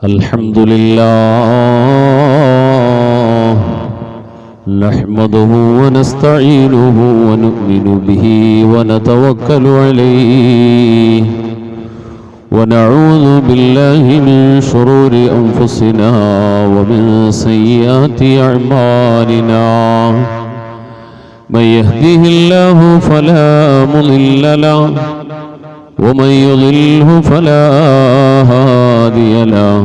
الحمد لله نحمده ونستعينه ونؤمن به ونتوكل عليه ونعوذ بالله من شرور أنفسنا ومن سيئات أعمالنا من يهده الله فلا مضل له ومن يضلله فلا هادي له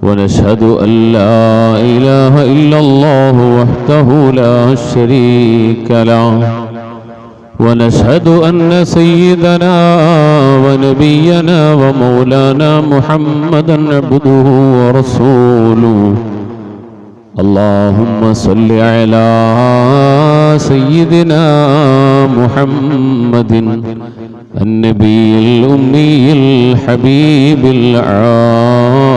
ونشهد أن لا إله إلا الله وحده لا شريك له ونشهد أن سيدنا ونبينا ومولانا محمدا عبده ورسوله اللهم صل على سيدنا محمد النبي الأمي الحبيب العال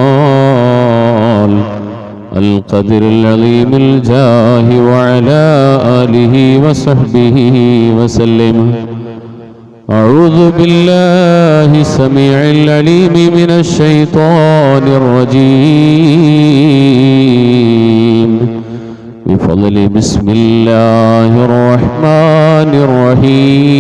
القدر العظيم الجاه وعلى آله وصحبه وسلم. أعوذ بالله السميع العليم من الشيطان الرجيم بفضل بسم الله الرحمن الرحيم.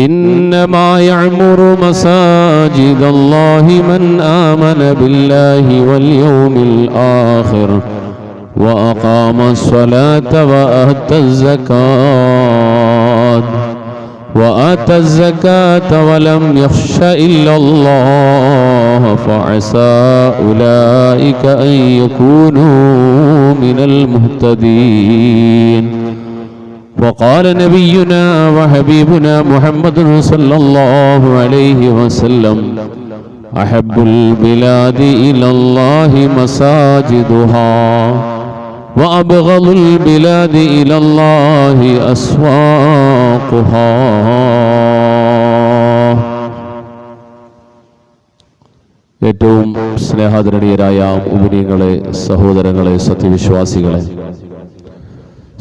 إنما يعمر مساجد الله من آمن بالله واليوم الآخر وأقام الصلاة وآتى الزكاة ولم يخش إلا الله فعسى أولئك أن يكونوا من المهتدين. وقال نبينا وحبيبنا محمد صلى الله عليه وسلم أحب البلاد إلى الله مساجدها وأبغض البلاد إلى الله أسواقها. ഏറ്റവും സ്നേഹാദരണീയരായ മുഅ്മിനീങ്ങളെ, സഹോദരങ്ങളെ, സത്യവിശ്വാസികളെ,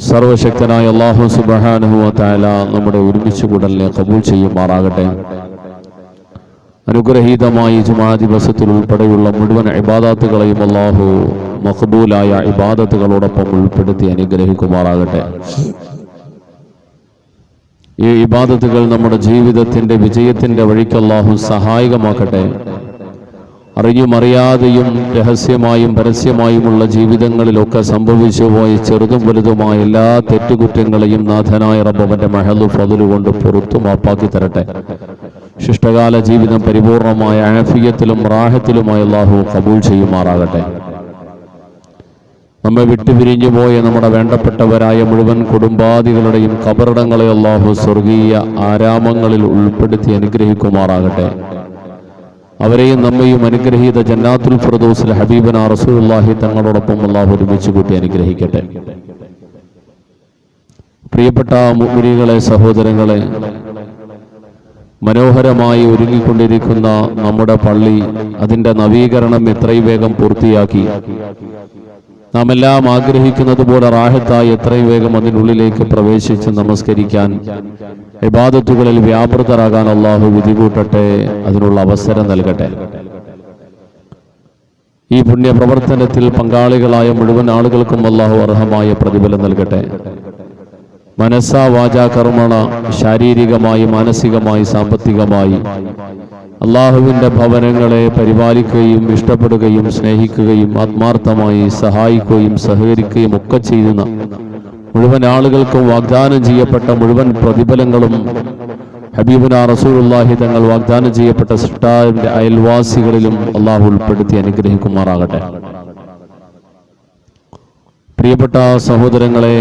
സർവശക്തനായ അല്ലാഹു സുബ്ഹാനഹു വ തആല നമ്മുടെ ഒരുമിച്ച് കൂടലിനെ ഖബൂൽ ചെയ്യുമാറാകട്ടെ. അനുഗ്രഹീതമായി ജുമാ ദിവസത്തിൽ ഉൾപ്പെടെയുള്ള മുഴുവൻ ഇബാദത്തുകളെയും അല്ലാഹു മഖബൂലായ ഇബാദത്തുകളോടൊപ്പം ഉൾപ്പെടുത്തി അനുഗ്രഹിക്കുമാറാകട്ടെ. ഈ ഇബാദത്തുകൾ നമ്മുടെ ജീവിതത്തിന്റെ വിജയത്തിന്റെ വഴിക്ക് അല്ലാഹു സഹായകമാക്കട്ടെ. അറിഞ്ഞും അറിയാതെയും രഹസ്യമായും പരസ്യമായുമുള്ള ജീവിതങ്ങളിലൊക്കെ സംഭവിച്ചു പോയ ചെറുതും വലുതുമായ എല്ലാ തെറ്റുകുറ്റങ്ങളെയും നാഥനായ റബ്ബവന്റെ മഹദു ഫദ്ലു കൊണ്ട് പുറത്തു മാപ്പാക്കി തരട്ടെ. ശിഷ്ടകാല ജീവിതം പരിപൂർണമായ ആഫിയത്തിലും റാഹത്തിലുമായി അല്ലാഹു ഖബൂൽ ചെയ്യുമാറാകട്ടെ. നമ്മെ വിട്ടുപിരിഞ്ഞു പോയ നമ്മുടെ വേണ്ടപ്പെട്ടവരായ മുഴുവൻ കുടുംബാദികളുടെയും ഖബറിടങ്ങളെ അല്ലാഹു സ്വർഗീയ ആരാമങ്ങളിൽ ഉൾപ്പെടുത്തി അനുഗ്രഹിക്കുമാറാകട്ടെ. അവരെയും നമ്മയും അനുഗ്രഹീത ജന്നാത്തുൽ ഫിർദൗസിൽ ഹബീബനാ റസൂലുള്ളാഹി തങ്ങളോടൊപ്പം അല്ലാഹു ഒരുമിച്ച് കൂട്ടി അനുഗ്രഹിക്കട്ടെ. പ്രിയപ്പെട്ട മുഅ്മിനീങ്ങളെ, സഹോദരങ്ങളെ, മനോഹരമായി ഒരുങ്ങിക്കൊണ്ടിരിക്കുന്ന നമ്മുടെ പള്ളി അതിൻ്റെ നവീകരണം എത്രയും വേഗം പൂർത്തിയാക്കി നാം എല്ലാം ആഗ്രഹിക്കുന്നത് പോലെ റാഹത്തായി എത്രയും വേഗം അതിനുള്ളിലേക്ക് പ്രവേശിച്ച് നമസ്കരിക്കാൻ, ഇബാദത്തുകളിൽ വ്യാപൃതരാകാൻ അല്ലാഹു വിധി കൂട്ടട്ടെ, അതിനുള്ള അവസരം നൽകട്ടെ. ഈ പുണ്യപ്രവർത്തനത്തിൽ പങ്കാളികളായ മുഴുവൻ ആളുകൾക്കും അല്ലാഹു അർഹമായ പ്രതിഫലം നൽകട്ടെ. മനസ്സാ വാചാ കർമ്മണ, ശാരീരികമായി, മാനസികമായി, സാമ്പത്തികമായി അള്ളാഹുവിൻ്റെ ഭവനങ്ങളെ പരിപാലിക്കുകയും ഇഷ്ടപ്പെടുകയും സ്നേഹിക്കുകയും ആത്മാർത്ഥമായി സഹായിക്കുകയും സഹകരിക്കുകയും ഒക്കെ ചെയ്യുന്ന മുഴുവൻ ആളുകൾക്കും വാഗ്ദാനം ചെയ്യപ്പെട്ട മുഴുവൻ പ്രതിഫലങ്ങളും ഹബീബുനാ റസൂലുള്ളാഹി തങ്ങൾ വാഗ്ദാനം ചെയ്യപ്പെട്ട സൃഷ്ടാവിൻ്റെ അയൽവാസികളിലും അള്ളാഹു ഉൾപ്പെടുത്തി അനുഗ്രഹിക്കുമാറാകട്ടെ. പ്രിയപ്പെട്ട സഹോദരങ്ങളെ,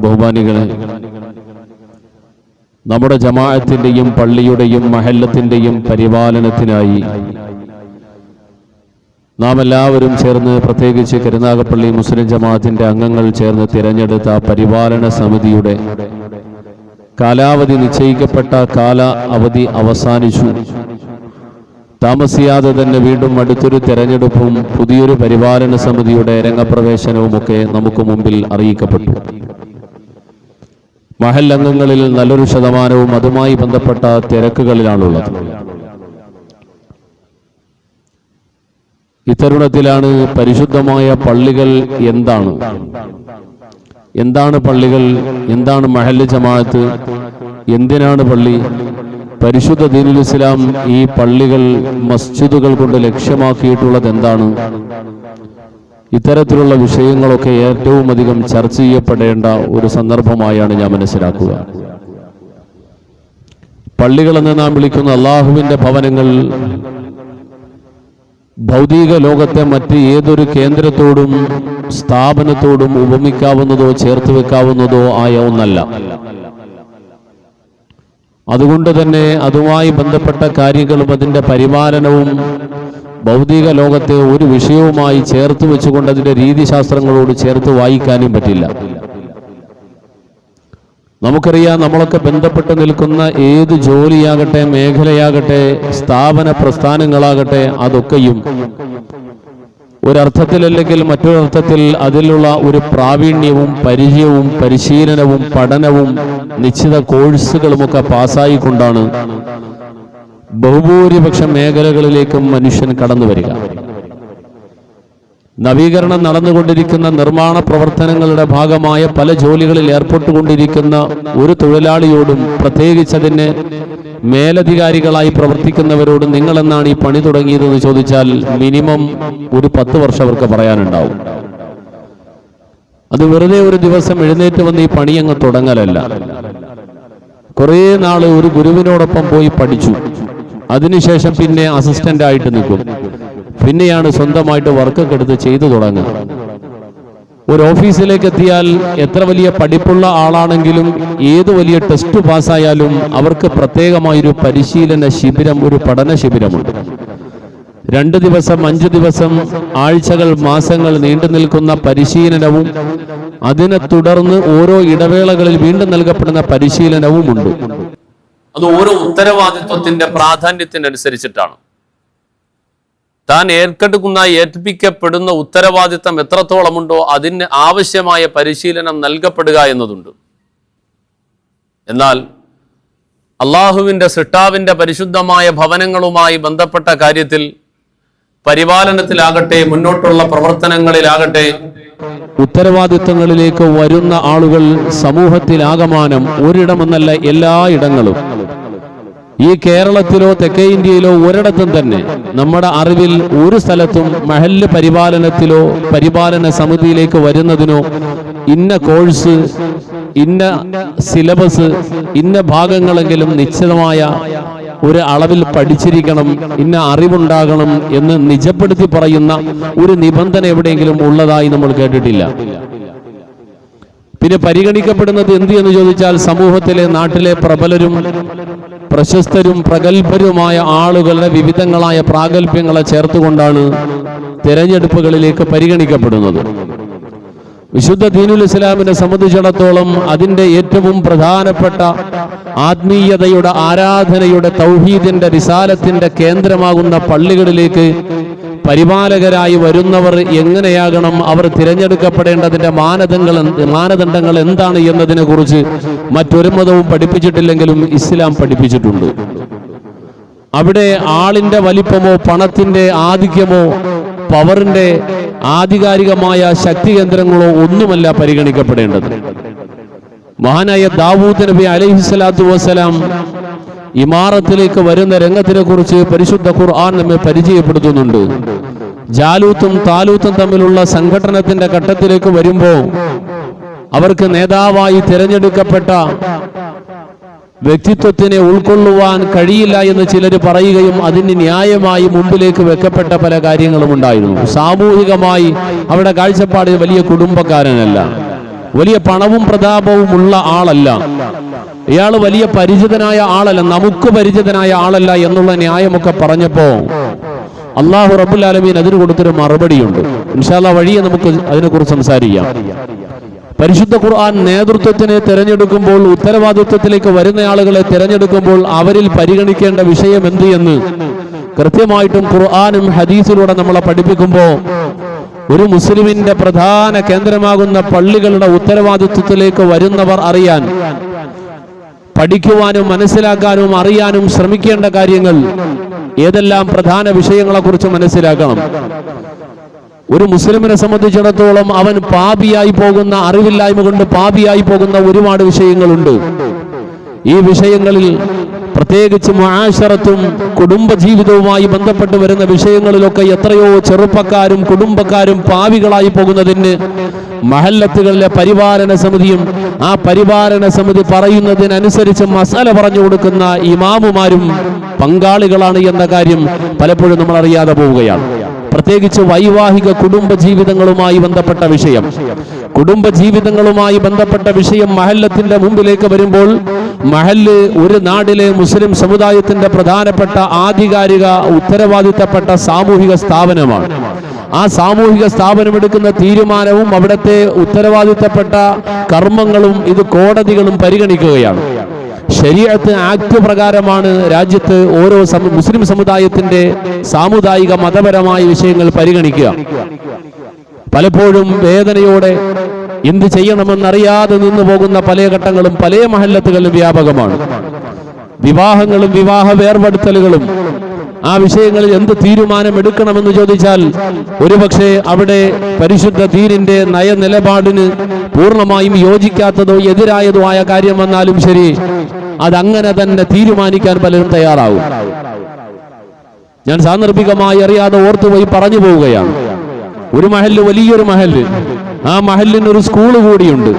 ബഹുമാനികളെ, നമ്മുടെ ജമാഅത്തിൻ്റെയും പള്ളിയുടെയും മഹല്ലത്തിൻ്റെയും പരിപാലനത്തിനായി നാം എല്ലാവരും ചേർന്ന്, പ്രത്യേകിച്ച് കരുനാഗപ്പള്ളി മുസ്ലിം ജമാഅത്തിൻ്റെ അംഗങ്ങൾ ചേർന്ന് തിരഞ്ഞെടുത്ത പരിപാലന സമിതിയുടെ കാലാവധി നിശ്ചയിക്കപ്പെട്ട കാല അവധി അവസാനിച്ചു. താമസിയാതെ തന്നെ വീണ്ടും അടുത്തൊരു തെരഞ്ഞെടുപ്പും പുതിയൊരു പരിപാലന സമിതിയുടെ രംഗപ്രവേശനവുമൊക്കെ നമുക്ക് മുമ്പിൽ അറിയിക്കപ്പെട്ടു. മഹൽ അംഗങ്ങളിൽ നല്ലൊരു ശതമാനവും അതുമായി ബന്ധപ്പെട്ട തിരക്കുകളിലാണുള്ളത്. ഇത്തരുണത്തിലാണ് പരിശുദ്ധമായ പള്ളികൾ എന്താണ് പള്ളികൾ, എന്താണ് മഹല്ല് ജമാഅത്ത്, എന്തിനാണ് പള്ളി, പരിശുദ്ധ ദീനുൽ ഇസ്ലാം ഈ പള്ളികൾ മസ്ജിദുകൾ കൊണ്ട് ലക്ഷ്യമാക്കിയിട്ടുള്ളത് എന്താണ്, ഇത്തരത്തിലുള്ള വിഷയങ്ങളൊക്കെ ഏറ്റവും അധികം ചർച്ച ചെയ്യപ്പെടേണ്ട ഒരു സന്ദർഭമായാണ് ഞാൻ മനസ്സിലാക്കുക. പള്ളികളെന്ന് നാം വിളിക്കുന്ന അള്ളാഹുവിന്റെ ഭവനങ്ങൾ ഭൗതിക ലോകത്തെ മറ്റ് ഏതൊരു കേന്ദ്രത്തോടും സ്ഥാപനത്തോടും ഉപമിക്കാവുന്നതോ ചേർത്ത് വെക്കാവുന്നതോ ആയ ഒന്നല്ല. അതുകൊണ്ട് തന്നെ അതുമായി ബന്ധപ്പെട്ട കാര്യങ്ങളും അതിൻ്റെ പരിപാലനവും ഭൗതിക ലോകത്തെ ഒരു വിഷയവുമായി ചേർത്ത് വെച്ചുകൊണ്ട് അതിൻ്റെ രീതിശാസ്ത്രങ്ങളോട് ചേർത്ത് വായിക്കാനും പറ്റില്ല. നമുക്കറിയാം, നമ്മളൊക്കെ ബന്ധപ്പെട്ട് നിൽക്കുന്ന ഏത് ജോലിയാകട്ടെ, മേഖലയാകട്ടെ, സ്ഥാപന പ്രസ്ഥാനങ്ങളാകട്ടെ, അതൊക്കെയും ഒരർത്ഥത്തിലല്ലെങ്കിൽ മറ്റൊരർത്ഥത്തിൽ അതിലുള്ള ഒരു പ്രാവീണ്യവും പരിചയവും പരിശീലനവും പഠനവും നിശ്ചിത കോഴ്സുകളുമൊക്കെ പാസ്സായിക്കൊണ്ടാണ് ബഹുഭൂരിപക്ഷം മേഖലകളിലേക്കും മനുഷ്യൻ കടന്നു വരിക. നവീകരണം നടന്നുകൊണ്ടിരിക്കുന്ന നിർമ്മാണ പ്രവർത്തനങ്ങളുടെ ഭാഗമായ പല ജോലികളിൽ ഏർപ്പെട്ടുകൊണ്ടിരിക്കുന്ന ഒരു തൊഴിലാളിയോടും, പ്രത്യേകിച്ച് അതിന് മേലധികാരികളായി പ്രവർത്തിക്കുന്നവരോടും നിങ്ങളെന്നാണ് ഈ പണി തുടങ്ങിയതെന്ന് ചോദിച്ചാൽ മിനിമം ഒരു 10 വർഷം അവർക്ക് പറയാനുണ്ടാവും. അത് വെറുതെ ഒരു ദിവസം എഴുന്നേറ്റ് വന്ന് ഈ പണി അങ്ങ് തുടങ്ങലല്ല. കുറേ നാള് ഒരു ഗുരുവിനോടൊപ്പം പോയി പഠിച്ചു, അതിനുശേഷം പിന്നെ അസിസ്റ്റന്റ് ആയിട്ട് നിൽക്കും, പിന്നെയാണ് സ്വന്തമായിട്ട് വർക്കൊക്കെ എടുത്ത് ചെയ്തു തുടങ്ങുക. ഒരു ഓഫീസിലേക്ക് എത്തിയാൽ എത്ര വലിയ പഠിപ്പുള്ള ആളാണെങ്കിലും ഏത് വലിയ ടെസ്റ്റ് പാസ്സായാലും അവർക്ക് പ്രത്യേകമായൊരു പരിശീലന ശിബിരം, ഒരു പഠന ശിബിരമുണ്ട്. 2 ദിവസം 5 ദിവസം ആഴ്ചകൾ മാസങ്ങൾ നീണ്ടു നിൽക്കുന്ന പരിശീലനവും അതിനെ തുടർന്ന് ഓരോ ഇടവേളകളിൽ വീണ്ടും നൽകപ്പെടുന്ന പരിശീലനവും ഉണ്ട്. അത് ഓരോ ഉത്തരവാദിത്വത്തിന്റെ പ്രാധാന്യത്തിനനുസരിച്ചിട്ടാണ്. താൻ ഏൽപ്പിക്കപ്പെടുന്ന ഉത്തരവാദിത്തം എത്രത്തോളമുണ്ടോ അതിന് ആവശ്യമായ പരിശീലനം നൽകപ്പെടുക എന്നതുണ്ട്. എന്നാൽ അള്ളാഹുവിൻ്റെ സൃഷ്ടാവിൻ്റെ പരിശുദ്ധമായ ഭവനങ്ങളുമായി ബന്ധപ്പെട്ട കാര്യത്തിൽ, പരിപാലനത്തിലാകട്ടെ, മുന്നോട്ടുള്ള പ്രവർത്തനങ്ങളിലാകട്ടെ, ഉത്തരവാദിത്തങ്ങളിലേക്ക് വരുന്ന ആളുകൾ സമൂഹത്തിലാകമാനം ഒരിടമെന്നല്ല എല്ലാ ഇടങ്ങളും, ഈ കേരളത്തിലോ തെക്കേ ഇന്ത്യയിലോ ഒരിടത്തും തന്നെ നമ്മുടെ അറിവിൽ ഒരു സ്ഥലത്തും മഹല്ല് പരിപാലനത്തിലോ പരിപാലന സമിതിയിലേക്ക് വരുന്നതിനോ ഇന്ന കോഴ്സ്, ഇന്ന സിലബസ്, ഇന്ന ഭാഗങ്ങളെങ്കിലും നിശ്ചിതമായ ഒരു അളവിൽ പഠിച്ചിരിക്കണം, ഇന്ന അറിവുണ്ടാകണം എന്ന് നിജപ്പെടുത്തി പറയുന്ന ഒരു നിബന്ധന എവിടെയെങ്കിലും ഉള്ളതായി നമ്മൾ കേട്ടിട്ടില്ല. പിന്നെ പരിഗണിക്കപ്പെടുന്നത് എന്ത് എന്ന് ചോദിച്ചാൽ, സമൂഹത്തിലെ നാട്ടിലെ പ്രബലരും പ്രശസ്തരും പ്രഗത്ഭരുമായ ആളുകളുടെ വിവിധങ്ങളായ പ്രാഗൽഭ്യങ്ങളെ ചേർത്തുകൊണ്ടാണ് തെരഞ്ഞെടുപ്പുകളിലേക്ക് പരിഗണിക്കപ്പെടുന്നത്. വിശുദ്ധ ദീനുൽ ഇസ്ലാമിനെ സംബന്ധിച്ചിടത്തോളം അതിൻ്റെ ഏറ്റവും പ്രധാനപ്പെട്ട ആത്മീയതയുടെ, ആരാധനയുടെ, തൗഹീദിന്റെ, റിസാലത്തിന്റെ കേന്ദ്രമാകുന്ന പള്ളികളിലേക്ക് പരിപാലകരായി വരുന്നവർ എങ്ങനെയാകണം, അവർ തിരഞ്ഞെടുക്കപ്പെടേണ്ടതിന്റെ മാനദണ്ഡങ്ങൾ എന്താണ് എന്നതിനെ കുറിച്ച് മറ്റൊരു മതവും പഠിപ്പിച്ചിട്ടില്ലെങ്കിലും ഇസ്ലാം പഠിപ്പിച്ചിട്ടുണ്ട്. അവിടെ ആളിന്റെ വലിപ്പമോ പണത്തിന്റെ ആധിക്യമോ പവറിന്റെ ആധികാരികമായ ശക്തി കേന്ദ്രങ്ങളോ ഒന്നുമല്ല പരിഗണിക്കപ്പെടേണ്ടത്. മഹാനായ ദാവൂദ് നബി അലൈഹിസ്സലാത്തു വസ്സലാം ഇമാറത്തിലേക്ക് വരുന്ന രംഗത്തിനെ കുറിച്ച് പരിശുദ്ധ ഖുർആൻ നമ്മെ പരിചയപ്പെടുത്തുന്നുണ്ട്. ജാലൂത്തും താലൂത്തും തമ്മിലുള്ള സംഘടനത്തിന്റെ ഘട്ടത്തിലേക്ക് വരുമ്പോൾ അവർക്ക് നേതാവായി തിരഞ്ഞെടുക്കപ്പെട്ട വ്യക്തിത്വത്തിനെ ഉൾക്കൊള്ളുവാൻ കഴിയില്ല എന്ന് ചിലർ പറയുകയും അതിന് ന്യായമായി മുമ്പിലേക്ക് വെക്കപ്പെട്ട പല കാര്യങ്ങളും ഉണ്ടായിരുന്നു. സാമൂഹികമായി അവിടെ കാഴ്ചപ്പാട് വലിയ കുടുംബക്കാരനല്ല, വലിയ പണവും പ്രതാപവും ഉള്ള ആളല്ല, ഇയാൾ വലിയ പരിചിതനായ ആളല്ല, നമുക്ക് പരിചിതനായ ആളല്ല എന്നുള്ള ന്യായമൊക്കെ പറഞ്ഞപ്പോ അല്ലാഹു റബ്ബുൽ ആലമീൻ അതിന് കൊടുത്തൊരു മറുപടിയുണ്ട്. ഇൻഷാ അല്ലാഹ് വഴിയെ നമുക്ക് അതിനെക്കുറിച്ച് സംസാരിക്കാം. പരിശുദ്ധ ഖുർആൻ നേതൃത്വത്തിനെ തിരഞ്ഞെടുക്കുമ്പോൾ, ഉത്തരവാദിത്വത്തിലേക്ക് വരുന്ന ആളുകളെ തിരഞ്ഞെടുക്കുമ്പോൾ അവരിൽ പരിഗണിക്കേണ്ട വിഷയം എന്ത് എന്ന് കൃത്യമായിട്ടും ഖുർആനും ഹദീസിലൂടെ നമ്മളെ പഠിപ്പിക്കുമ്പോൾ, ഒരു മുസ്ലിമിന്റെ പ്രധാന കേന്ദ്രമാകുന്ന പള്ളികളുടെ ഉത്തരവാദിത്വത്തിലേക്ക് വരുന്നവർ അറിയാൻ പഠിക്കുവാനും മനസ്സിലാക്കാനും അറിയാനും ശ്രമിക്കേണ്ട കാര്യങ്ങൾ ഏതെല്ലാം പ്രധാന വിഷയങ്ങളെക്കുറിച്ച് മനസ്സിലാക്കണം. ഒരു മുസ്ലിമിനെ സംബന്ധിച്ചിടത്തോളം അവൻ പാപിയായി പോകുന്ന, അറിവില്ലായ്മ കൊണ്ട് പാപിയായി പോകുന്ന ഒരുപാട് വിഷയങ്ങളുണ്ട്. ഈ വിഷയങ്ങളിൽ പ്രത്യേകിച്ച് മുആശറത്തും കുടുംബജീവിതവുമായി ബന്ധപ്പെട്ട് വരുന്ന വിഷയങ്ങളിലൊക്കെ എത്രയോ ചെറുപ്പക്കാരും കുടുംബക്കാരും പാവികളായി പോകുന്നതിന് മഹല്ലത്തുകളിലെ പരിപാലന സമിതിയും ആ പരിപാലന സമിതി പറയുന്നതിനനുസരിച്ച് മസാല പറഞ്ഞു കൊടുക്കുന്ന ഇമാമുമാരും പങ്കാളികളാണ് എന്ന കാര്യം പലപ്പോഴും നമ്മൾ അറിയാതെ പോവുകയാണ്. പ്രത്യേകിച്ച് വൈവാഹിക കുടുംബജീവിതങ്ങളുമായി ബന്ധപ്പെട്ട വിഷയം, കുടുംബജീവിതങ്ങളുമായി ബന്ധപ്പെട്ട വിഷയം മഹല്ലത്തിന്റെ മുമ്പിലേക്ക് വരുമ്പോൾ, മഹല്ല് ഒരു നാടിലെ മുസ്ലിം സമുദായത്തിന്റെ പ്രധാനപ്പെട്ട ആധികാരിക ഉത്തരവാദിത്തപ്പെട്ട സാമൂഹിക സ്ഥാപനമാണ്. ആ സാമൂഹിക സ്ഥാപനം എടുക്കുന്ന തീരുമാനവും അവിടുത്തെ ഉത്തരവാദിത്തപ്പെട്ട കർമ്മങ്ങളും ഇത് കോടതികളും പരിഗണിക്കുകയാണ്. ശരീഅത്ത് ആക്ട് പ്രകാരമാണ് രാജ്യത്ത് ഓരോ മുസ്ലിം സമുദായത്തിന്റെ സാമുദായിക മതപരമായ വിഷയങ്ങൾ പരിഗണിക്കുക. പലപ്പോഴും വേദനയോടെ എന്ത് ചെയ്യണമെന്നറിയാതെ നിന്നു പോകുന്ന പല ഘട്ടങ്ങളും പല മഹല്ലത്തുകളിലും വ്യാപകമാണ്. വിവാഹങ്ങളും വിവാഹ വേർപെടുത്തലുകളും ആ വിഷയങ്ങളിൽ എന്ത് തീരുമാനം എടുക്കണമെന്ന് ചോദിച്ചാൽ ഒരുപക്ഷെ അവിടെ പരിശുദ്ധ ദീനിന്റെ നയനിലപാടിന് പൂർണ്ണമായും യോജിക്കാത്തതോ എതിരായതോ ആയ കാര്യം വന്നാലും ശരി, അതങ്ങനെ തന്നെ തീരുമാനിക്കാൻ പലരും തയ്യാറാവും. ഞാൻ സാന്ദർഭികമായി അറിയാതെ ഓർത്തുപോയി പറഞ്ഞു പോവുകയാണ്. ഒരു മഹല്ല്, വലിയൊരു മഹല്ല്, ആ മഹല്ലിന് ഒരു സ്കൂള് കൂടിയുണ്ട്.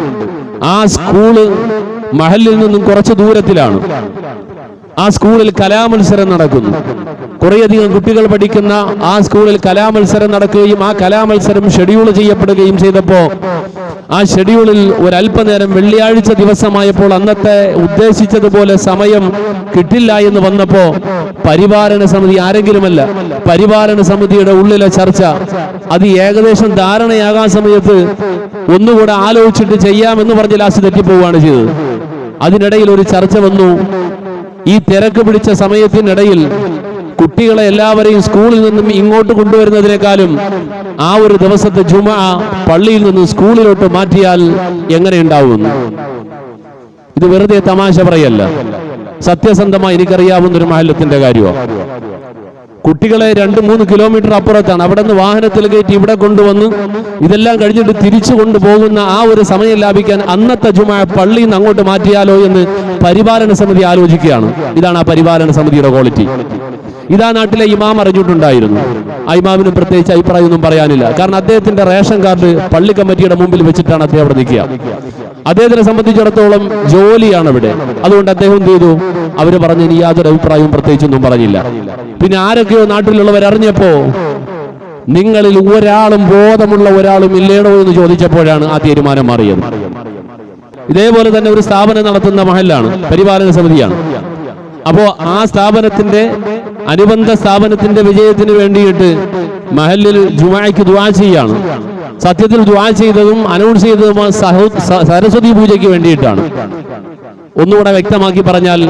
ആ സ്കൂള് മഹല്ലിൽ നിന്നും കുറച്ച് ദൂരത്തിലാണ്. ആ സ്കൂളിൽ കലാമത്സരം നടക്കുന്നു. കുറേയധികം കുട്ടികൾ പഠിക്കുന്ന ആ സ്കൂളിൽ കലാമത്സരം നടക്കുകയും ആ കലാമത്സരം ഷെഡ്യൂൾ ചെയ്യപ്പെടുകയും ചെയ്തപ്പോൾ ആ ഷെഡ്യൂളിൽ ഒരല്പനേരം വെള്ളിയാഴ്ച ദിവസമായപ്പോൾ അന്നത്തെ ഉദ്ദേശിച്ചതുപോലെ സമയം കിട്ടില്ല എന്ന് വന്നപ്പോ പരിപാലന സമിതി, ആരെങ്കിലുമല്ല, പരിപാലന സമിതിയുടെ ഉള്ളിലെ ചർച്ച അത് ഏകദേശം ധാരണയാകാൻ സമയത്ത് ഒന്നുകൂടെ ആലോചിച്ചിട്ട് ചെയ്യാമെന്ന് പറഞ്ഞ് ലാസ്റ്റ് തെറ്റിപ്പോവുകയാണ് ചെയ്തത്. അതിനിടയിൽ ഒരു ചർച്ച വന്നു. ഈ തിരക്ക് പിടിച്ച സമയത്തിനിടയിൽ കുട്ടികളെ എല്ലാവരെയും സ്കൂളിൽ നിന്നും ഇങ്ങോട്ട് കൊണ്ടുവരുന്നതിനേക്കാളും ആ ഒരു ദിവസത്തെ ജുമുഅ പള്ളിയിൽ നിന്ന് സ്കൂളിലോട്ട് മാറ്റിയാൽ എങ്ങനെയുണ്ടാവുന്നു? ഇത് വെറുതെ തമാശ പറയല്ല, സത്യസന്ധമായി എനിക്കറിയാവുന്ന ഒരു മഹല്ലത്തിന്റെ കാര്യമാണ്. കുട്ടികളെ 2-3 കിലോമീറ്റർ അപ്പുറത്താണ്, അവിടെ നിന്ന് വാഹനത്തിൽ കയറ്റി ഇവിടെ കൊണ്ടുവന്ന് ഇതെല്ലാം കഴിഞ്ഞിട്ട് തിരിച്ചു കൊണ്ടുപോകുന്ന ആ ഒരു സമയം ലാഭിക്കാൻ അന്നത്തെ ജുമുഅ പള്ളിയിൽ നിന്ന് അങ്ങോട്ട് മാറ്റിയാലോ എന്ന് പരിപാലന സമിതി ആലോചിക്കുകയാണ്. ഇതാണ് ആ പരിപാലന സമിതിയുടെ ക്വാളിറ്റി. ഇതാ നാട്ടിലെ ഇമാം അറിഞ്ഞിട്ടുണ്ടായിരുന്നു. ആ ഇമാമിന് പ്രത്യേകിച്ച് അഭിപ്രായമൊന്നും പറയാനില്ല. കാരണം അദ്ദേഹത്തിന്റെ റേഷൻ കാർഡ് പള്ളി കമ്മിറ്റിയുടെ മുമ്പിൽ വെച്ചിട്ടാണ് അദ്ദേഹം അവിടെ നിൽക്കുക. അദ്ദേഹത്തിനെ സംബന്ധിച്ചിടത്തോളം ജോലിയാണ് ഇവിടെ. അതുകൊണ്ട് അദ്ദേഹം എന്ത് ചെയ്തു? അവര് പറഞ്ഞു ഇനി യാതൊരു അഭിപ്രായവും പ്രത്യേകിച്ചൊന്നും പറഞ്ഞില്ല. പിന്നെ ആരൊക്കെയോ നാട്ടിലുള്ളവർ അറിഞ്ഞപ്പോ നിങ്ങളിൽ ഒരാളും ബോധമുള്ള ഒരാളും ഇല്ലേണോ എന്ന് ചോദിച്ചപ്പോഴാണ് ആ തീരുമാനം മാറിയത്. ഇതേപോലെ തന്നെ ഒരു സ്ഥാപനം നടത്തുന്ന മഹല്ലാണ്, പരിപാലന സമിതിയാണ്. അപ്പോ ആ സ്ഥാപനത്തിന്റെ അനുബന്ധ സ്ഥാപനത്തിന്റെ വിജയത്തിന് വേണ്ടിയിട്ട് മഹല്ലിൽ ജുമുഅയ്ക്ക് ദുആ ചെയ്യാണ്. സത്യത്തിൽ ദുആ ചെയ്തതും അനൗൺസ് ചെയ്തതും സരസ്വതി പൂജയ്ക്ക് വേണ്ടിയിട്ടാണ്. ഒന്നുകൂടെ വ്യക്തമാക്കി പറഞ്ഞാൽ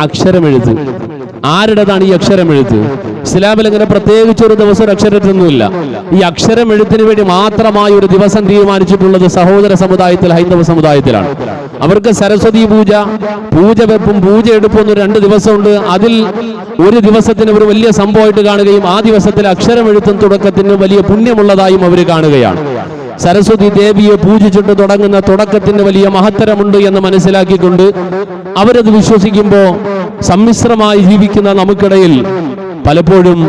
അക്ഷരമെഴുത്ത്. ആരുടേതാണ് ഈ അക്ഷരമെഴുത്ത്? ഇസ്ലാമിൽ അങ്ങനെ പ്രത്യേകിച്ച് ഒരു ദിവസം ഒരു അക്ഷരത്തിനൊന്നുമില്ല. ഈ അക്ഷരമെഴുത്തിന് വേണ്ടി മാത്രമായി ഒരു ദിവസം തീരുമാനിച്ചിട്ടുള്ളത് സഹോദര സമുദായത്തിൽ, ഹൈന്ദവ സമുദായത്തിലാണ്. അവർക്ക് സരസ്വതി പൂജ, പൂജ വെപ്പും പൂജ എടുപ്പും 2 ദിവസമുണ്ട്. അതിൽ ഒരു ദിവസത്തിന് ഒരു വലിയ സംഭവമായിട്ട് കാണുകയും ആ ദിവസത്തിൽ അക്ഷരമെഴുത്തും തുടക്കത്തിന് വലിയ പുണ്യമുള്ളതായും അവർ കാണുകയാണ്. സരസ്വതി ദേവിയെ പൂജിച്ചിട്ട് തുടങ്ങുന്ന തുടക്കത്തിന് വലിയ മഹത്തരമുണ്ട് എന്ന് മനസ്സിലാക്കിക്കൊണ്ട് അവരത് വിശ്വസിക്കുമ്പോൾ സമ്മിശ്രമായി ജീവിക്കുന്ന നമുക്കിടയിൽ പലപ്പോഴും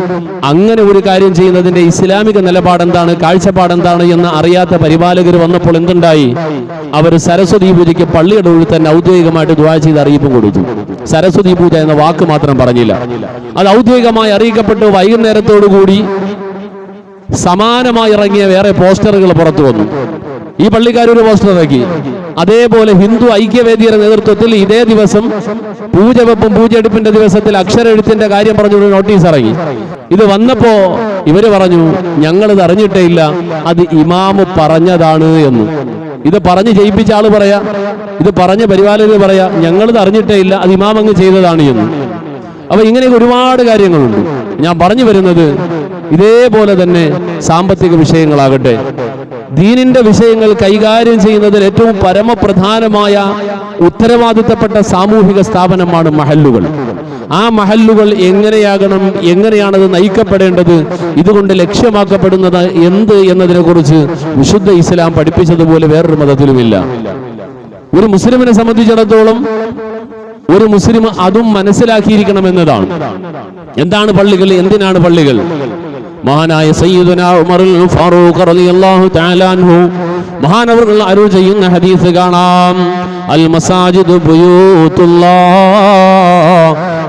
അങ്ങനെ ഒരു കാര്യം ചെയ്യുന്നതിന്റെ ഇസ്ലാമിക നിലപാടെന്താണ്, കാഴ്ചപ്പാടെന്താണ് എന്ന് അറിയാത്ത പരിപാലകർ വന്നപ്പോൾ എന്തുണ്ടായി? അവർ സരസ്വതി പൂജയ്ക്ക് പള്ളിയുടെ ഉള്ളിൽ തന്നെ ഔദ്യോഗികമായിട്ട് ദുആ ചെയ്ത് അറിയിപ്പും കൊടുത്തു. സരസ്വതി പൂജ എന്ന വാക്ക് മാത്രം പറഞ്ഞില്ല. അത് ഔദ്യോഗികമായി അറിയിക്കപ്പെട്ടു. വൈകുന്നേരത്തോടുകൂടി സമാനമായി ഇറങ്ങിയ വേറെ പോസ്റ്ററുകൾ പുറത്തു വന്നു. ഈ പള്ളിക്കാരൊരു പോസ്റ്റർ ഇറക്കി. അതേപോലെ ഹിന്ദു ഐക്യവേദിയുടെ നേതൃത്വത്തിൽ ഇതേ ദിവസം പൂജ വെപ്പും പൂജയെടുപ്പിന്റെ ദിവസത്തിൽ അക്ഷരെഴുത്തിന്റെ കാര്യം പറഞ്ഞുകൊണ്ട് നോട്ടീസ് ഇറങ്ങി. ഇത് വന്നപ്പോ ഇവര് പറഞ്ഞു ഞങ്ങളിത് അറിഞ്ഞിട്ടേ ഇല്ല, അത് ഇമാമ് പറഞ്ഞതാണ് എന്ന്. ഇത് പറഞ്ഞ് ജയിപ്പിച്ച ആള് പറയാ, ഇത് പറഞ്ഞ പരിപാലകർ പറയാ ഞങ്ങളിത് അറിഞ്ഞിട്ടേ ഇല്ല, അത് ഇമാം അങ്ങ് ചെയ്തതാണ് എന്ന്. അപ്പൊ ഇങ്ങനെ ഒരുപാട് കാര്യങ്ങളുണ്ട്. ഞാൻ പറഞ്ഞു വരുന്നത് ഇതേപോലെ തന്നെ സാമ്പത്തിക വിഷയങ്ങളാകട്ടെ, ദീനിന്റെ വിഷയങ്ങൾ കൈകാര്യം ചെയ്യുന്നതിൽ ഏറ്റവും പരമപ്രധാനമായ ഉത്തരവാദിത്തപ്പെട്ട സാമൂഹിക സ്ഥാപനമാണ് മഹല്ലുകൾ. ആ മഹല്ലുകൾ എങ്ങനെയാണത് നയിക്കപ്പെടേണ്ടത്, ഇതുകൊണ്ട് ലക്ഷ്യമാക്കപ്പെടുന്നത് എന്ത് എന്നതിനെ കുറിച്ച് വിശുദ്ധ ഇസ്ലാം പഠിപ്പിച്ചതുപോലെ വേറൊരു മതത്തിലുമില്ല. ഒരു മുസ്ലിമിനെ സംബന്ധിച്ചിടത്തോളം ഒരു മുസ്ലിം അതും മനസ്സിലാക്കിയിരിക്കണം എന്നതാണ്. എന്താണ് പള്ളികൾ, എന്തിനാണ് പള്ളികൾ? മഹാനായ സയ്യിദുനാ ഉമറുൽ ഫാറൂഖ് റളിയല്ലാഹു തആല അൻഹു മഹാനവർകൾ അരുൾ ചെയ്യുന്ന ഹദീസ് കാണാം. അൽ മസാജിദു ബുയൂത്തുല്ലാഹ്,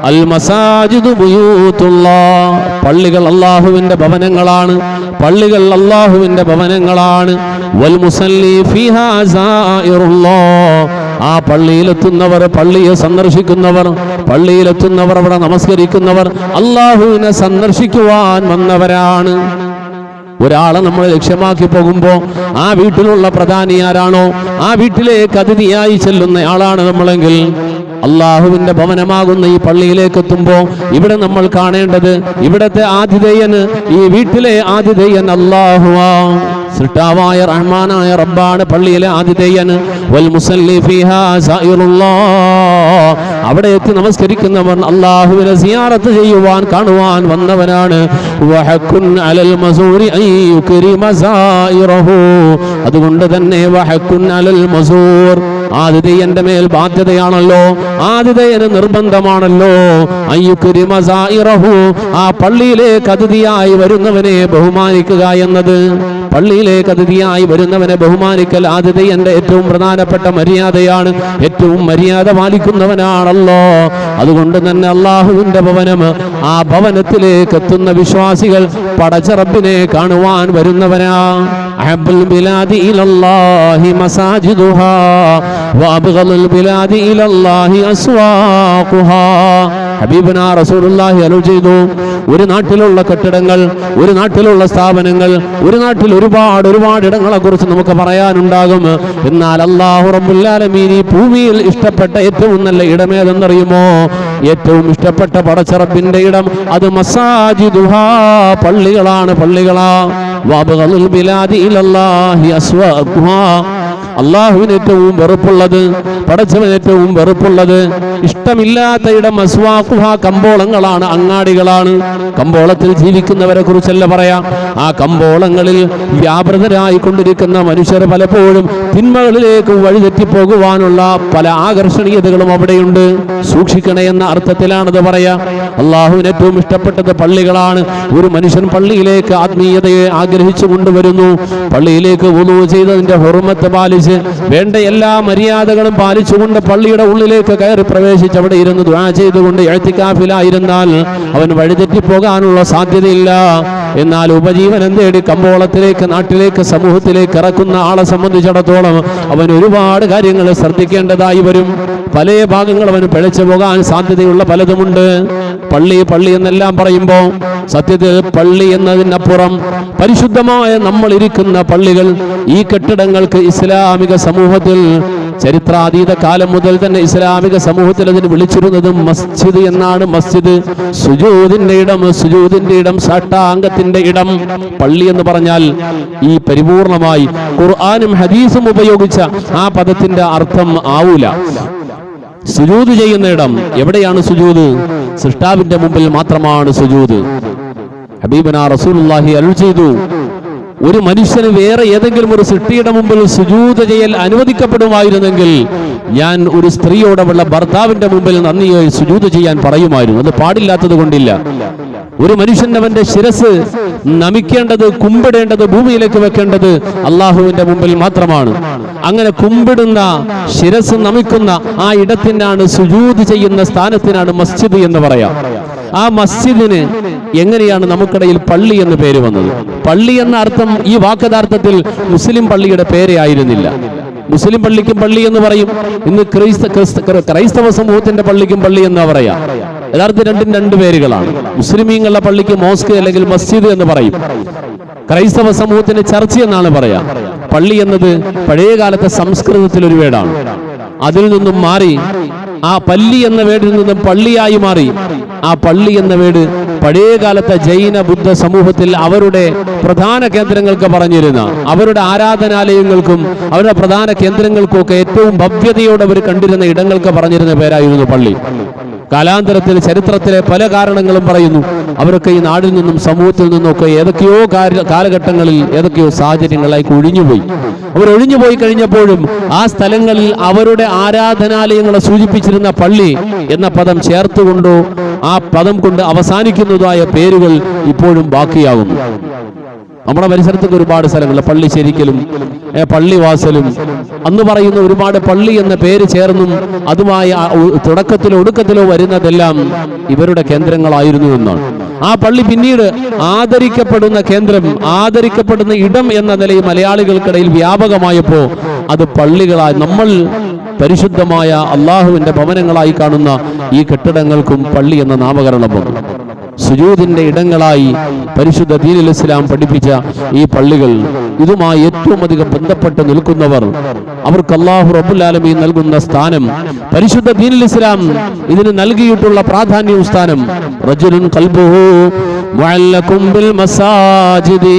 അൽ മസാജിദു ബുയൂത്തുല്ലാഹ്. പള്ളികൾ അല്ലാഹുവിന്റെ ഭവനങ്ങളാണ്, പള്ളികൾ അല്ലാഹുവിന്റെ ഭവനങ്ങളാണ്. വൽ മുസല്ലി ഫീഹാ സായിറുല്ലാഹ്. ആ പള്ളിയിലെത്തുന്നവർ, പള്ളിയെ സന്ദർശിക്കുന്നവർ, പള്ളിയിലെത്തുന്നവർ, അവിടെ നമസ്കരിക്കുന്നവർ അല്ലാഹുവിനെ സന്ദർശിക്കുവാൻ വന്നവരാണ്. ഒരാളെ നമ്മൾ ലക്ഷ്യമാക്കി പോകുമ്പോൾ ആ വീട്ടിലുള്ള പ്രധാനി ആരാണോ, ആ വീട്ടിലേക്ക് അതിഥിയായി ചെല്ലുന്ന ആളാണ് നമ്മളെങ്കിൽ, അള്ളാഹുവിന്റെ ഭവനമാകുന്ന ഈ പള്ളിയിലേക്ക് എത്തുമ്പോൾ ഇവിടെ നമ്മൾ കാണേണ്ടത്, ഇവിടത്തെ ആതിഥേയന്, ഈ വീട്ടിലെ ആതിഥേയൻ അല്ലാഹുവാ, സൃഷ്ടാവായ റഹ്മാനായ റബ്ബാണ് പള്ളിയിലെ ആതിഥേയന്. വൽ മുസല്ലി ഫീഹാ സായിറുല്ലാഹ്. അവിടെ എത്തി നമസ്കരിക്കുന്നവൻ അല്ലാഹുവിനെ സിയാറത്ത് ചെയ്യുവാൻ, കാണുവാൻ വന്നവനാണ്. വഹക്കുൻ അലൽ മസൂരി അൻ യുക്രിമ സായിറഹു. അതുകൊണ്ട് തന്നെ വഹക്കുൻ അലൽ മസൂർ, ആതിഥേയന്റെ മേൽ ബാധ്യതയാണല്ലോ, ആതിഥേയന് നിർബന്ധമാണല്ലോ. അയ്യുക്രിമ സായിറഹു, ആ പള്ളിയിലേക്ക് അതിഥിയായി വരുന്നവനെ ബഹുമാനിക്കുക എന്നത്. പള്ളിയിലേക്ക് അതിഥിയായി വരുന്നവനെ ബഹുമാനിക്കൽ ആതിഥേയന്റെ ഏറ്റവും പ്രധാനപ്പെട്ട മര്യാദയാണ്. ഏറ്റവും മര്യാദ പാലിക്കുന്നവനാണല്ലോ. അതുകൊണ്ട് തന്നെ അള്ളാഹുവിന്റെ ഭവനം, ആ ഭവനത്തിലേക്ക് എത്തുന്ന വിശ്വാസികൾ പടച്ച റബ്ബിനെ കാണുവാൻ വരുന്നവനാ. അഹബ്ബുൽ ബിലാദി ഇലല്ലാഹി മസാജിദുഹാ വഅബ്ഗളുൽ ബിലാദി ഇലല്ലാഹി അസ്വാഖുഹാ. ഹബീബുനാ റസൂലുള്ളാഹി അരുൾ ചെയ്തു, ഒരു നാട്ടിലുള്ള കെട്ടിടങ്ങൾ, ഒരു നാട്ടിലുള്ള സ്ഥാപനങ്ങൾ, ഒരു നാട്ടിൽ ഒരുപാട് ഇടങ്ങളെ കുറിച്ച് നമുക്ക് പറയാനുണ്ടാകും. എന്നാൽ അല്ലാഹു റബ്ബുൽ ആലമീൻ ഈ ഭൂമിയിൽ ഇഷ്ടപ്പെട്ട ഏറ്റവും നല്ല ഇടമേതെന്നറിയുമോ? ഏറ്റവും ഇഷ്ടപ്പെട്ട പടച്ച റബ്ബിന്റെ ഇടം അത് മസാജിദുഹാ, പള്ളികളാണ്, പള്ളികളാ. വഅബ്ഗളുൽ ബിലാദി ഇലല്ലാഹി അസ്വാഖുഹാ. അള്ളാഹുവിന് ഏറ്റവും വെറുപ്പുള്ളത്, പടച്ചവന് ഏറ്റവും വെറുപ്പുള്ളത്, ഇഷ്ടമില്ലാത്ത ഇടം അസ്വാഖുഹ, കമ്പോളങ്ങളാണ്, അങ്ങാടികളാണ്. കമ്പോളത്തിൽ ജീവിക്കുന്നവരെ കുറിച്ചല്ല പറയാം. ആ കമ്പോളങ്ങളിൽ വ്യാപൃതരായി കൊണ്ടിരിക്കുന്ന മനുഷ്യർ പലപ്പോഴും തിന്മകളിലേക്ക് വഴിതെറ്റിപ്പോകുവാനുള്ള പല ആകർഷണീയതകളും അവിടെയുണ്ട്. സൂക്ഷിക്കണേ എന്ന അർത്ഥത്തിലാണത് പറയാ. അള്ളാഹുവിന് ഏറ്റവും ഇഷ്ടപ്പെട്ടത് പള്ളികളാണ്. ഒരു മനുഷ്യൻ പള്ളിയിലേക്ക് ആത്മീയതയെ ആഗ്രഹിച്ചു കൊണ്ടുവരുന്നു, പള്ളിയിലേക്ക് വുളൂ ചെയ്തതിന്റെ ഹുർമത്ത് പാലിച്ച് വേണ്ട എല്ലാ മര്യാദകളും പാലിച്ചുകൊണ്ട് പള്ളിയുടെ ഉള്ളിലേക്ക് കയറി പ്രവേശിച്ച് അവിടെ ഇരുന്ന് ദുആ ചെയ്തുകൊണ്ട് ഇഅ്തികാഫിലായിരുന്നാൽ അവൻ വഴിതെറ്റിപ്പോകാനുള്ള സാധ്യതയില്ല. എന്നാൽ ഉപജീവനം തേടി കമ്പോളത്തിലേക്ക്, നാട്ടിലേക്ക്, സമൂഹത്തിലേക്ക് ഇറക്കുന്ന ആളെ സംബന്ധിച്ചിടത്തോളം അവൻ ഒരുപാട് കാര്യങ്ങൾ ശ്രദ്ധിക്കേണ്ടതായി വരും. പല ഭാഗങ്ങൾ അവന് പിഴച്ചു പോകാൻ സാധ്യതയുള്ള പലതുമുണ്ട്. പള്ളി എന്നെല്ലാം പറയുമ്പോൾ സത്യത്തിൽ പള്ളി എന്നതിനപ്പുറം പരിശുദ്ധമായ നമ്മൾ ഇരിക്കുന്ന പള്ളികൾ, ഈ കെട്ടിടങ്ങൾക്ക് ഇസ്ലാമിക സമൂഹത്തിൽ ചരിത്രാതീത കാലം മുതൽ തന്നെ ഇസ്ലാമിക സമൂഹത്തിൽ അതിന് വിളിച്ചിരുന്നത് മസ്ജിദ് എന്നാണ്. മസ്ജിദ് സുജൂദിന്റെ ഇടം, സുജൂദിന്റെ ഇടം, സാഷ്ടാംഗത്തിന്റെ ഇടം. പള്ളി എന്ന് പറഞ്ഞാൽ ഈ പരിപൂർണമായി ഖുർആനും ഹദീസും ഉപയോഗിച്ച ആ പദത്തിന്റെ അർത്ഥം ആവൂല. സുജൂദ് ചെയ്യുന്ന ഇടം എവിടെയാണ്? സുജൂദ് സൃഷ്ടാവിന്റെ മുമ്പിൽ മാത്രമാണ് സുജൂദ്. ഹബീബനാ റസൂലുള്ളാഹി അരുൾ ചെയ്തു, ഒരു മനുഷ്യന് വേറെ ഏതെങ്കിലും ഒരു സൃഷ്ടിയുടെ മുമ്പിൽ സുജൂദ് ചെയ്യൽ അനുവദിക്കപ്പെടുമായിരുന്നെങ്കിൽ ഞാൻ ഒരു സ്ത്രീയോടുള്ള ഭർത്താവിന്റെ മുമ്പിൽ നന്ദിയായി സുജൂദ് ചെയ്യാൻ പറയുമായിരുന്നു. അത് പാടില്ലാത്തത് കൊണ്ടില്ല. ഒരു മനുഷ്യൻ അവന്റെ ശിരസ് നമിക്കേണ്ടത്, കുമ്പിടേണ്ടത്, ഭൂമിയിലേക്ക് വെക്കേണ്ടത് അള്ളാഹുവിന്റെ മുമ്പിൽ മാത്രമാണ്. അങ്ങനെ കുമ്പിടുന്ന, ശിരസ് നമിക്കുന്ന ആ ഇടത്തിനാണ്, സുജൂദ് ചെയ്യുന്ന സ്ഥാനത്തിനാണ് മസ്ജിദ് എന്ന് പറയാം. ആ മസ്ജിദിന് എങ്ങനെയാണ് നമുക്കിടയിൽ പള്ളി എന്ന് പേര് വന്നത്? പള്ളി എന്ന അർത്ഥം ഈ വാക്കഥാർത്ഥത്തിൽ മുസ്ലിം പള്ളിയുടെ പേരേ ആയിരുന്നില്ല. മുസ്ലിം പള്ളിക്കും പള്ളി എന്ന് പറയും, ഇന്ന് ക്രൈസ്തവ സമൂഹത്തിന്റെ പള്ളിക്കും പള്ളി എന്ന് പറയാം. യഥാർത്ഥ രണ്ട് പേരുകളാണ്. മുസ്ലിമീങ്ങളുടെ പള്ളിക്ക് മോസ്ക് അല്ലെങ്കിൽ മസ്ജിദ് എന്ന് പറയും, ക്രൈസ്തവ സമൂഹത്തിന്റെ ചർച്ച് എന്നാണ് പറയാം. പള്ളി എന്നത് പഴയകാലത്തെ സംസ്കൃതത്തിൽ ഒരു വേടാണ്. അതിൽ നിന്നും മാറി ആ പല്ലി എന്ന വേടിൽ നിന്നും പള്ളിയായി മാറി. ആ പള്ളി എന്ന വീട് പഴയകാലത്തെ ജൈന ബുദ്ധ സമൂഹത്തിൽ അവരുടെ പ്രധാന കേന്ദ്രങ്ങൾക്ക് പറഞ്ഞിരുന്ന അവരുടെ ആരാധനാലയങ്ങൾക്കും അവരുടെ പ്രധാന കേന്ദ്രങ്ങൾക്കും ഒക്കെ ഏറ്റവും ഭവ്യതയോടെ അവർ കണ്ടിരുന്ന ഇടങ്ങൾക്ക് പറഞ്ഞിരുന്ന പേരായിരുന്നു പള്ളി. കാലാന്തരത്തിൽ ചരിത്രത്തിലെ പല കാരണങ്ങളും പറയുന്നു. അവരൊക്കെ ഈ നാടിൽ നിന്നും സമൂഹത്തിൽ നിന്നൊക്കെ ഏതൊക്കെയോ കാലഘട്ടങ്ങളിൽ ഏതൊക്കെയോ സാഹചര്യങ്ങളായി ഒഴിഞ്ഞുപോയി. അവർ ഒഴിഞ്ഞുപോയി കഴിഞ്ഞപ്പോഴും ആ സ്ഥലങ്ങളിൽ അവരുടെ ആരാധനാലയങ്ങളെ സൂചിപ്പിച്ചിരുന്ന പള്ളി എന്ന പദം ചേർത്തുകൊണ്ടോ ആ പദം കൊണ്ട് അവസാനിക്കുന്നതായ പേരുകൾ ഇപ്പോഴും ബാക്കിയാകുന്നു. നമ്മുടെ പരിസരത്തൊക്കെ ഒരുപാട് സ്ഥലങ്ങൾ പള്ളിശ്ശേരിക്കലും പള്ളിവാസലും അന്ന് പറയുന്ന ഒരുപാട് പള്ളി എന്ന പേര് ചേർന്നും അതുമായി തുടക്കത്തിലോ ഒടുക്കത്തിലോ വരുന്നതെല്ലാം ഇവരുടെ കേന്ദ്രങ്ങളായിരുന്നു എന്നാണ്. ആ പള്ളി പിന്നീട് ആദരിക്കപ്പെടുന്ന കേന്ദ്രം, ആദരിക്കപ്പെടുന്ന ഇടം എന്ന നിലയിൽ മലയാളികൾക്കിടയിൽ വ്യാപകമായപ്പോൾ അത് പള്ളികളായി നമ്മൾ പരിശുദ്ധമായ അള്ളാഹുവിന്റെ ഭവനങ്ങളായി കാണുന്ന ഈ കെട്ടിടങ്ങൾക്കും പള്ളി എന്ന നാമകരണം വന്നു. സുജൂദിന്റെ ഇടങ്ങളായി പരിശുദ്ധ ദീനുൽ ഇസ്ലാം പഠിപ്പിച്ച ഈ പള്ളികൾ ഇതുമായി ഏറ്റവും അധികം ബന്ധപ്പെട്ട് നിൽക്കുന്നവർ, അവർക്ക് അല്ലാഹു റബ്ബുൽ ആലമീൻ നൽകുന്ന സ്ഥാനം, പരിശുദ്ധ ദീനുൽ ഇസ്ലാം ഇതിന് നൽകിയിട്ടുള്ള പ്രാധാന്യവും സ്ഥാനം. റജുലുൻ ഖൽബുഹു മുഅല്ലഖും ബിൽ മസാജിദി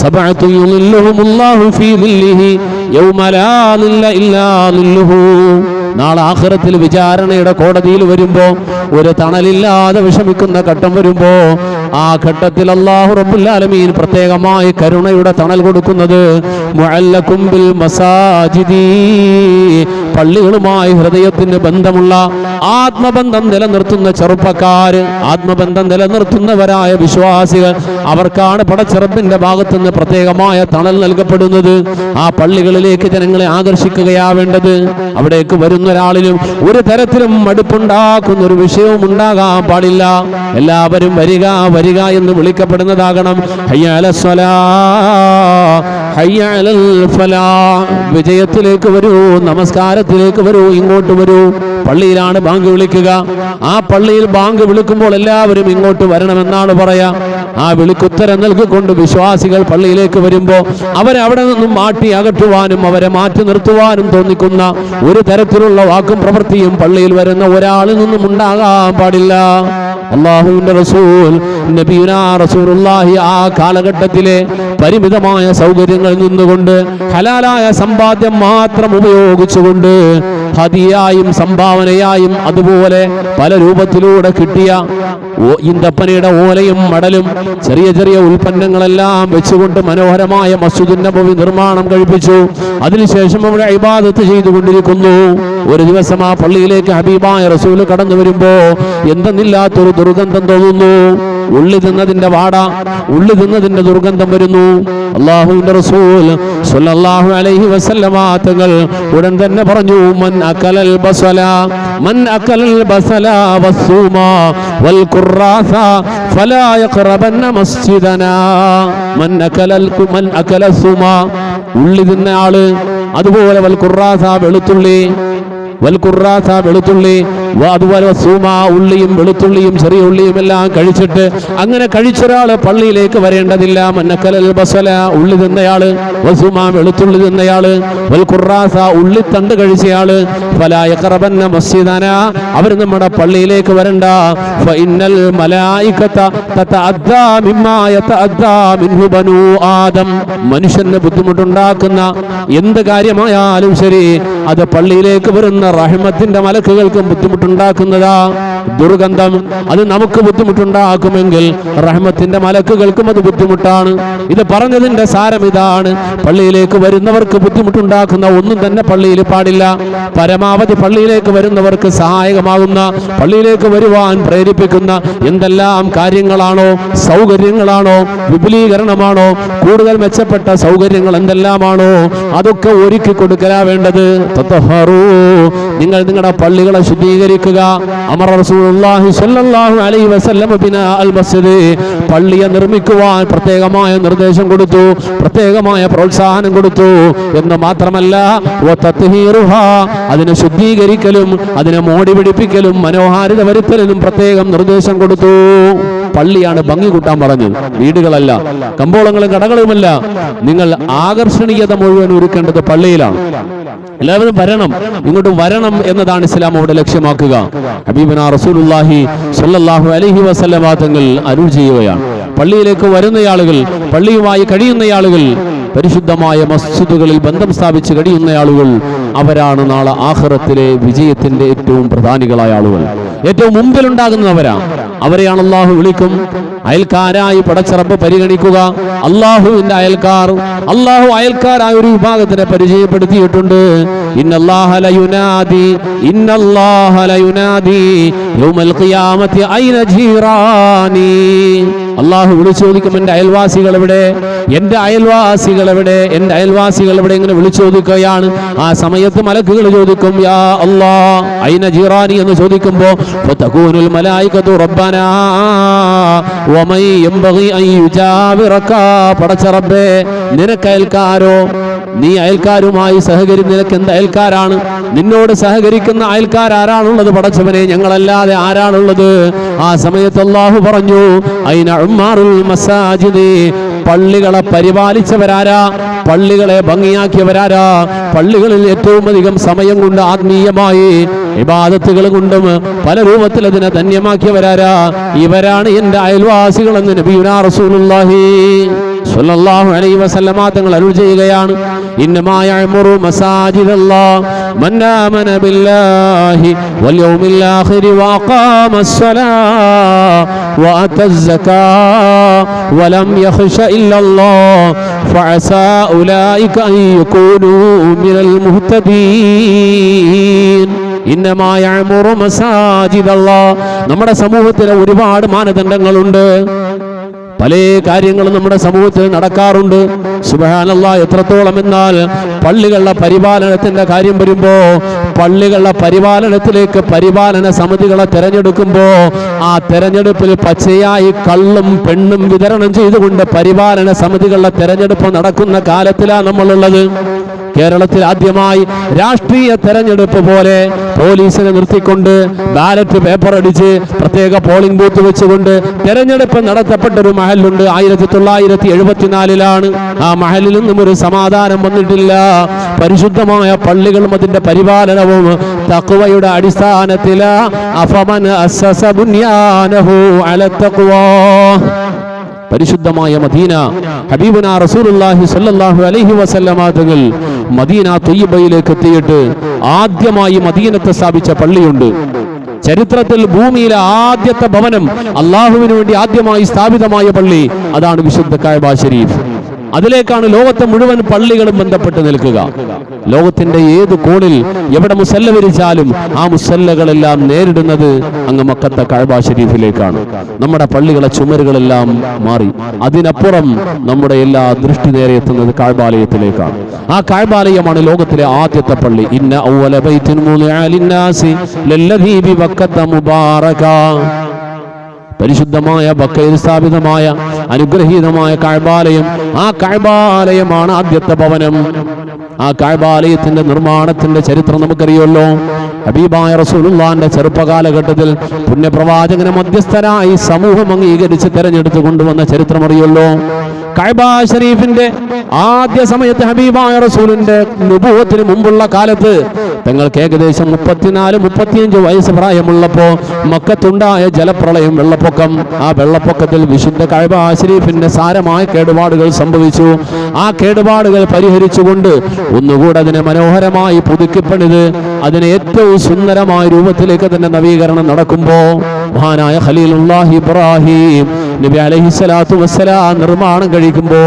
സബഅതു യുളില്ലുഹുമുല്ലാഹു ഫീ ദില്ലിഹി യൗമ ലാ ദില്ല ഇല്ലാ ദില്ലുഹു. നാളെ ആഖിറത്തിൽ വിചാരണയുടെ കോടതിയിൽ വരുമ്പോ ഒരു തണലില്ലാതെ വിഷമിക്കുന്ന ഘട്ടം വരുമ്പോ ആ ഘട്ടത്തിൽ അല്ലാഹു റബ്ബുൽ ആലമീൻ പ്രത്യേകമായി കരുണയുടെ തണൽ കൊടുക്കുന്നത് മുഅല്ലഖും ബിൽ മസാജിദി, പള്ളികളുമായി ഹൃദയത്തിന് ബന്ധമുള്ള ആത്മബന്ധം നിലനിർത്തുന്ന ചെറുപ്പക്കാര്, ആത്മബന്ധം നിലനിർത്തുന്നവരായ വിശ്വാസികൾ, അവർക്കാണ് പടച്ചറബിന്റെ ഭാഗത്തുനിന്ന് പ്രത്യേകമായ തണൽ നൽകപ്പെടുന്നത്. ആ പള്ളികളിലേക്ക് ജനങ്ങളെ ആകർഷിക്കുകയാവേണ്ടത്. അവിടേക്ക് വരുന്ന ഒരാളിലും ഒരു തരത്തിലും മടുപ്പുണ്ടാക്കുന്ന ഒരു വിഷയവും ഉണ്ടാകാൻ പാടില്ല. എല്ലാവരും വരിക വരിക എന്ന് വിളിക്കപ്പെടുന്നതാകണം. ഹയ്യ അലസ് സ്വലാഹ്, ഹയ്യ അലൽ ഫലാഹ്. വിജയത്തിലേക്ക് വരൂ, നമസ്കാരത്തിലേക്ക് വരൂ, ഇങ്ങോട്ട് വരൂ. പള്ളിയിലാണ് ബാങ്ക് വിളിക്കുക. ആ പള്ളിയിൽ ബാങ്ക് വിളിക്കുമ്പോൾ എല്ലാവരും ഇങ്ങോട്ട് വരണമെന്നാണ് പറയാ. ആ വിളിക്കുത്തരം നൽകിക്കൊണ്ട് വിശ്വാസികൾ പള്ളിയിലേക്ക് വരുമ്പോൾ അവരെ അവിടെ നിന്നും മാറ്റി അകറ്റുവാനും അവരെ മാറ്റി നിർത്തുവാനും തോന്നിക്കുന്ന ഒരു തരത്തിലുള്ള വാക്കും പ്രവൃത്തിയും പള്ളിയിൽ വരുന്ന ഒരാളിൽ നിന്നും ഉണ്ടാകാൻ പാടില്ല. അല്ലാഹുവിന്റെ റസൂൽ നബിയുനാ റസൂലുള്ളാഹി ആ കാലഘട്ടത്തിലെ പരിമിതമായ സൗകര്യങ്ങളിൽ നിന്നുകൊണ്ട് ഹലാലായ സമ്പാദ്യം മാത്രം ഉപയോഗിച്ചുകൊണ്ട് ഹദിയായും സംഭാവനയായും അതുപോലെ പല രൂപത്തിലൂടെ കിട്ടിയ ഈന്തപ്പനയുടെ ഓലയും മടലും ചെറിയ ചെറിയ ഉൽപ്പന്നങ്ങളെല്ലാം വെച്ചുകൊണ്ട് മനോഹരമായ മസ്ജിദുൻ നബവി നിർമ്മാണം കഴിപ്പിച്ചു. അതിനുശേഷം അവിടെ ഇബാദത്ത് ചെയ്തുകൊണ്ടിരിക്കുന്നു. ഒരു ദിവസം ആ പള്ളിയിലേക്ക് ഹബീബായ റസൂൽ കടന്നു വരുമ്പോ എന്തെന്നില്ലാത്തൊരു ദുർഗന്ധം തോന്നുന്നു. ഉള്ളി തിന്നതിന്റെ വാട, ഉള്ളി തിന്നതിന്റെ ദുർഗന്ധം വരുന്നു. അല്ലാഹുവിന്റെ റസൂൽ സ്വല്ലല്ലാഹു അലൈഹി വസല്ലമ തങ്ങൾ ഉടൻ തന്നെ പറഞ്ഞു, മൻ അകലൽ ബസല, മൻ അകലൽ ബസല വസ്സൂമ വൽ ഖുറാസ ഫലാ യഖറബന്ന മസ്ജിദനാ. മൻ അകല സൂമ, ഉള്ളി തിന്ന ആള്, അതുപോലെ വൽ ഖുറാസ വെളുത്തുള്ളി, വൽഖുറാസ വെളുത്തുള്ളി, അതുപോലെ സൂമ ഉള്ളിയും വെളുത്തുള്ളിയും ചെറിയ ഉള്ളിയും എല്ലാം കഴിച്ചിട്ട് അങ്ങനെ കഴിച്ചൊരാള് പള്ളിയിലേക്ക് വരേണ്ടതില്ല. മന്നക്കലൽ ബസല, ഉള്ളി തിന്നയാള്, വസൂമ വെളുത്തുള്ളി തിന്നയാള്, വൽഖുറാസ ഉള്ളിത്തണ്ട് കഴിച്ചയാള്, ഫലാ യഖറബന്ന മസ്ജിദന, അവർ നമ്മുടെ പള്ളിയിലേക്ക് വരണ്ട. ഫഇന്നൽ മലായികത തതഅദ്ദാ മിമ്മാ യതഅദ്ദാ മിൻഹു ബനൂ ആദം. മനുഷ്യന് ബുദ്ധിമുട്ടുണ്ടാക്കുന്ന എന്ത് കാര്യമായാലും ശരി അത് പള്ളിയിലേക്ക് വരുന്ന റഹ്മത്തിന്റെ മലക്കുകൾക്കും ബുദ്ധിമുട്ടുണ്ടാക്കുന്നതാ. ദുർഗന്ധം അത് നമുക്ക് ബുദ്ധിമുട്ടുണ്ടാക്കുമെങ്കിൽ റഹ്മത്തിന്റെ മലക്കുകൾക്കും അത് ബുദ്ധിമുട്ടാണ്. ഇത് പറഞ്ഞതിന്റെ സാരം ഇതാണ്, പള്ളിയിലേക്ക് വരുന്നവർക്ക് ബുദ്ധിമുട്ടുണ്ടാക്കുന്ന ഒന്നും തന്നെ പള്ളിയിൽ പാടില്ല. പരമാവധി പള്ളിയിലേക്ക് വരുന്നവർക്ക് സഹായകമാകുന്ന, പള്ളിയിലേക്ക് വരുവാൻ പ്രേരിപ്പിക്കുന്ന എന്തെല്ലാം കാര്യങ്ങളാണോ, സൗകര്യങ്ങളാണോ, വിപുലീകരണമാണോ, കൂടുതൽ മെച്ചപ്പെട്ട സൗകര്യങ്ങൾ എന്തെല്ലാമാണോ അതൊക്കെ ഒരുക്കി കൊടുക്കലാ വേണ്ടത്. തത്വഹറൂ, നിങ്ങൾ നിങ്ങളുടെ പള്ളികളെ ശുദ്ധീകരിക്കുക. അമർ റസൂലുള്ളാഹി സ്വല്ലല്ലാഹു അലൈഹി വസല്ലം ബിനാ അൽ മസ്ജിദ്, പള്ളിയെ നിർമ്മിക്കുവാൻ പ്രത്യേകമായ നിർദ്ദേശം കൊടുത്തു, പ്രത്യേകമായ പ്രോത്സാഹനം കൊടുത്തു. എന്ന് മാത്രമല്ല വതത്ഹീറുഹാ, അതിനെ ശുദ്ധീകരിക്കലും അതിനെ മോടി പിടിപ്പിക്കലും മനോഹാരിത വരുത്തലിനും പ്രത്യേകം നിർദ്ദേശം കൊടുത്തു. പള്ളിയാണ് ഭംഗി കൂട്ടാൻ പറഞ്ഞത്, വീടുകളല്ല, കമ്പോളങ്ങളും കടകളുമല്ല. നിങ്ങൾ ആകർഷണീയത മുഴുവൻ ഒരുക്കേണ്ടത് പള്ളിയിലാണ്. എല്ലാവരും വരണം, ഇങ്ങോട്ട് വരണം എന്നതാണ് ഇസ്ലാം അവിടെ ലക്ഷ്യമാക്കുക. ഹബീബനാ റസൂലുള്ളാഹി സ്വല്ലല്ലാഹു അലൈഹി വസല്ലമ തങ്ങൾ അരുൾ ചെയ്യുകയാണ്, പള്ളിയിലേക്ക് വരുന്ന ആളുകൾ, പള്ളിയുമായി കഴിയുന്ന ആളുകൾ, പരിശുദ്ധമായ മസ്ജിദുകളിൽ ബന്ധം സ്ഥാപിച്ച് കഴിയുന്ന ആളുകൾ, അവരാണ് നാളെ ആഖിറത്തിലെ വിജയത്തിന്റെ ഏറ്റവും പ്രധാനികളായ ആളുകൾ, ഏറ്റവും മുമ്പിലുണ്ടാകുന്നവരാ. അവരെയാണ് അള്ളാഹു വിളിക്കും. അയൽക്കാരായി പടച്ച റബ്ബ് പരിഗണിക്കുക. അള്ളാഹുവിന്റെ അയൽക്കാർ, അള്ളാഹു അയൽക്കാരായ ഒരു വിഭാഗത്തിനെ പരിചയപ്പെടുത്തിയിട്ടുണ്ട്. ഇന്നല്ലാഹ ലയുനാദി ഇന്നല്ലാഹ ലയുനാദി യൗമൽ ഖിയാമത്തി ഐന ജീറാനി. അള്ളാഹു വിളിച്ചു ചോദിക്കും, എന്റെ അയൽവാസികൾ എവിടെ, എന്റെ അയൽവാസികൾ എവിടെ, എന്റെ അയൽവാസികൾ എവിടെ, ഇങ്ങനെ വിളിച്ചു ചോദിക്കുകയാണ്. ആ സമയത്ത് മലക്കുകൾ ചോദിക്കും, യാ അല്ലാഹ് ഐന ജീറാനി എന്ന് ചോദിക്കുമ്പോൾ ഫതകൂനുൽ മലായികതു റബ്ബനാ വമൻ യംബഗി അൻ യുജാവിറക. പടച്ച റബ്ബേ, നിനക്ക് അയൽക്കാരോ, നീ അയൽക്കാരുമായി നിനക്ക് എന്ത് അയൽക്കാരാണ്, നിന്നോട് സഹകരിക്കുന്ന അയൽക്കാർ ആരാണുള്ളത് പടച്ചവനെ, ഞങ്ങളല്ലാതെ ആരാണുള്ളത്? ആ സമയത്ത് അല്ലാഹു പറഞ്ഞു, ഐന ഉമ്മാറുൽ മസാജിദ്, പള്ളികളെ പരിപാലിച്ചവരാരാ, പള്ളികളെ ഭംഗിയാക്കിയവരാരാ, പള്ളികളിൽ ഏറ്റവും അധികം സമയം കൊണ്ട് ആത്മീയമായി ഇബാദത്തുകൾ കൊണ്ടും പല രൂപത്തിൽ അതിനെ ധന്യമാക്കിയവരാരാ, ഇവരാണ് എന്റെ അയൽവാസികളെന്ന് നബിയുനാ റസൂലുള്ളാഹി സ്വല്ലല്ലാഹു അലൈഹി വസല്ലമ തങ്ങൾ അരുൾ ചെയ്യുകയാണ്. ഇന്നമാ യഅ്മുറു മസാജിദല്ലാഹ് മൻ ആമന ബില്ലാഹി വൽ യൗമിൽ ആഖിരി വഅഖാമസ് സ്വലാഹ വഅതസ് സകാഹ വലം യഖ്ശ ഇല്ലല്ലാഹ് ഫഅസാ ഉലൈക അൻ യകൂനൂ മിനൽ മുഹ്തദീൻ. ഇന്നമാ യഅ്മുറു മസാജിദല്ലാഹ്. നമ്മുടെ സമൂഹത്തിലെ ഒരുപാട് മാനദണ്ഡങ്ങളുണ്ട്, പല കാര്യങ്ങളും നമ്മുടെ സമൂഹത്തിൽ നടക്കാറുണ്ട്. സുബ്ഹാനല്ലാഹ്, എത്രത്തോളം എന്നാൽ പള്ളികളുടെ പരിപാലനത്തിന്റെ കാര്യം വരുമ്പോ, പള്ളികളുടെ പരിപാലനത്തിലേക്ക് പരിപാലന സമിതികളെ തെരഞ്ഞെടുക്കുമ്പോ, ആ തെരഞ്ഞെടുപ്പിൽ പച്ചയായി കള്ളും പെണ്ണും വിതരണം ചെയ്തുകൊണ്ട് പരിപാലന സമിതികളുടെ തെരഞ്ഞെടുപ്പ് നടക്കുന്ന കാലത്തിലാണ് നമ്മളുള്ളത്. കേരളത്തിൽ ആദ്യമായി രാഷ്ട്രീയ തെരഞ്ഞെടുപ്പ് പോലെ പോലീസിനെ നിർത്തിക്കൊണ്ട് ബാലറ്റ് പേപ്പർ അടിച്ച് പ്രത്യേക പോളിംഗ് ബൂത്ത് വെച്ചുകൊണ്ട് തെരഞ്ഞെടുപ്പ് നടത്തപ്പെട്ടൊരു മഹലുണ്ട്. 1974 ആ മഹലിൽ നിന്നും ഒരു സമാധാനം വന്നിട്ടില്ല. പരിശുദ്ധമായ പള്ളികളും അതിന്റെ പരിപാലനവും തഖ്വയുടെ അടിസ്ഥാനത്തിലാ. അഫമൻ അസ്സസ ബുനിയാനഹു അല തഖ്വാ. പരിശുദ്ധമായ മദീന, ഹബീബുനാ റസൂലുള്ളാഹി സ്വല്ലല്ലാഹു അലൈഹി വസല്ലമ തങ്ങൾ മദീന ത്വയ്യിബയിലേക്ക് എത്തിയിട്ട് ആദ്യമായി മദീനത്ത് സ്ഥാപിച്ച പള്ളിയുണ്ട്. ചരിത്രത്തിൽ ഭൂമിയിലെ ആദ്യത്തെ ഭവനം, അള്ളാഹുവിന് വേണ്ടി ആദ്യമായി സ്ഥാപിതമായ പള്ളി, അതാണ് വിശുദ്ധ കഅബ ശരീഫ്. അതിലേക്കാണ് ലോകത്തെ മുഴുവൻ പള്ളികളും ബന്ധപ്പെട്ട് നിൽക്കുക. ലോകത്തിന്റെ ഏത് കോണിൽ എവിടെ മുസല്ല വിരിച്ചാലും ആ മുസല്ലകളെല്ലാം നേരിടുന്നത് അങ്ങ് മക്കത്തെ കഅബ ശരീഫിലേക്കാണ്. നമ്മുടെ പള്ളികളെ ചുമരുകളെല്ലാം മാറി, അതിനപ്പുറം നമ്മുടെ എല്ലാ ദൃഷ്ടി നേരെ എത്തുന്നത് കഅബാലയത്തിലേക്കാണ്. ആ കഅബാലയമാണ് ലോകത്തിലെ ആദ്യത്തെ പള്ളി. ഇന്ന അവ്വല ബൈത്തിൻ മുദിഅ ലിന്നാസി ലല്ലദീ ബിബക്കത മുബാറക. പരിശുദ്ധമായ ബക്കയിൽ സ്ഥാപിതമായ അനുഗ്രഹീതമായ കഅബാലയം, ആ കഅബാലയമാണ് ആദ്യത്തെ ഭവനം. ആ കഅബാലയത്തിന്റെ നിർമ്മാണത്തിന്റെ ചരിത്രം നമുക്കറിയുമല്ലോ. ഹബീബായ റസൂലുള്ളാഹിന്റെ ചെറുപ്പകാലഘട്ടത്തിൽ പുണ്യപ്രവാചകനെ മധ്യസ്ഥനായി സമൂഹം അംഗീകരിച്ച് തെരഞ്ഞെടുത്ത് കൊണ്ടുവന്ന ചരിത്രം അറിയുമല്ലോ. കഅബ ശരീഫിന്റെ ആദ്യ സമയത്ത് ഹബീബായ റസൂലിന്റെ നുബുവത്തിന് മുമ്പുള്ള കാലത്ത് തങ്ങൾക്ക് ഏകദേശം 34-35 വയസ്സ് പ്രായമുള്ളപ്പോ മക്കത്തുണ്ടായ ജലപ്രളയം, വെള്ളപ്പൊക്കം. ആ വെള്ളപ്പൊക്കത്തിൽ വിശുദ്ധ കഅബ ശരീഫിന്റെ സാരമായ കേടുപാടുകൾ സംഭവിച്ചു. ആ കേടുപാടുകൾ പരിഹരിച്ചുകൊണ്ട് ഒന്നുകൂടെ അതിനെ മനോഹരമായി പുതുക്കിപ്പണിത് അതിനെ ഏറ്റവും സുന്ദരമായ രൂപത്തിലേക്ക് തന്നെ നവീകരണം നടക്കുമ്പോ മഹാനായ ഖലീലുല്ലാഹി ഇബ്രാഹിം നബി അലൈഹിസ്സലാത്തു വസ്സലാം നിർമ്മാണം കഴിക്കുമ്പോ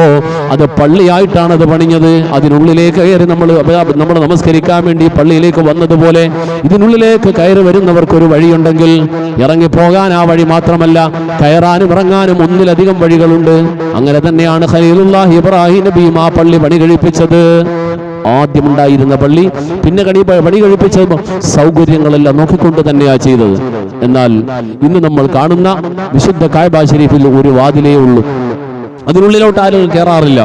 അത് പള്ളിയായിട്ടാണ് അത് പണിഞ്ഞത്. അതിനുള്ളിലേക്ക് കയറി നമ്മൾ നമസ്കരിക്കാൻ വേണ്ടി പള്ളിയിലേക്ക് വന്നതുപോലെ ഇതിനുള്ളിലേക്ക് കയറി വരുന്നവർക്കൊരു വഴിയുണ്ടെങ്കിൽ ഇറങ്ങിപ്പോകാൻ ആ വഴി മാത്രമല്ല, കയറാനും ഇറങ്ങാനും ഒന്നിലധികം വഴികളുണ്ട്. അങ്ങനെ തന്നെയാണ് ഖലീലുല്ലാഹി ഇബ്രാഹിം നബിയും ആ പള്ളി പണി കഴിപ്പിച്ചത്. ആദ്യമുണ്ടായിരുന്ന പള്ളി പിന്നെ പണി കഴിപ്പിച്ചത് സൗകര്യങ്ങളെല്ലാം നോക്കിക്കൊണ്ട് തന്നെയാണ് ചെയ്തത്. എന്നാൽ ഇന്ന് നമ്മൾ കാണുന്ന വിശുദ്ധ കഅബ ശരീഫിൽ ഒരു വാതിലേ ഉള്ളൂ. അതിനുള്ളിലോട്ട് ആളുകൾ കയറാറില്ല,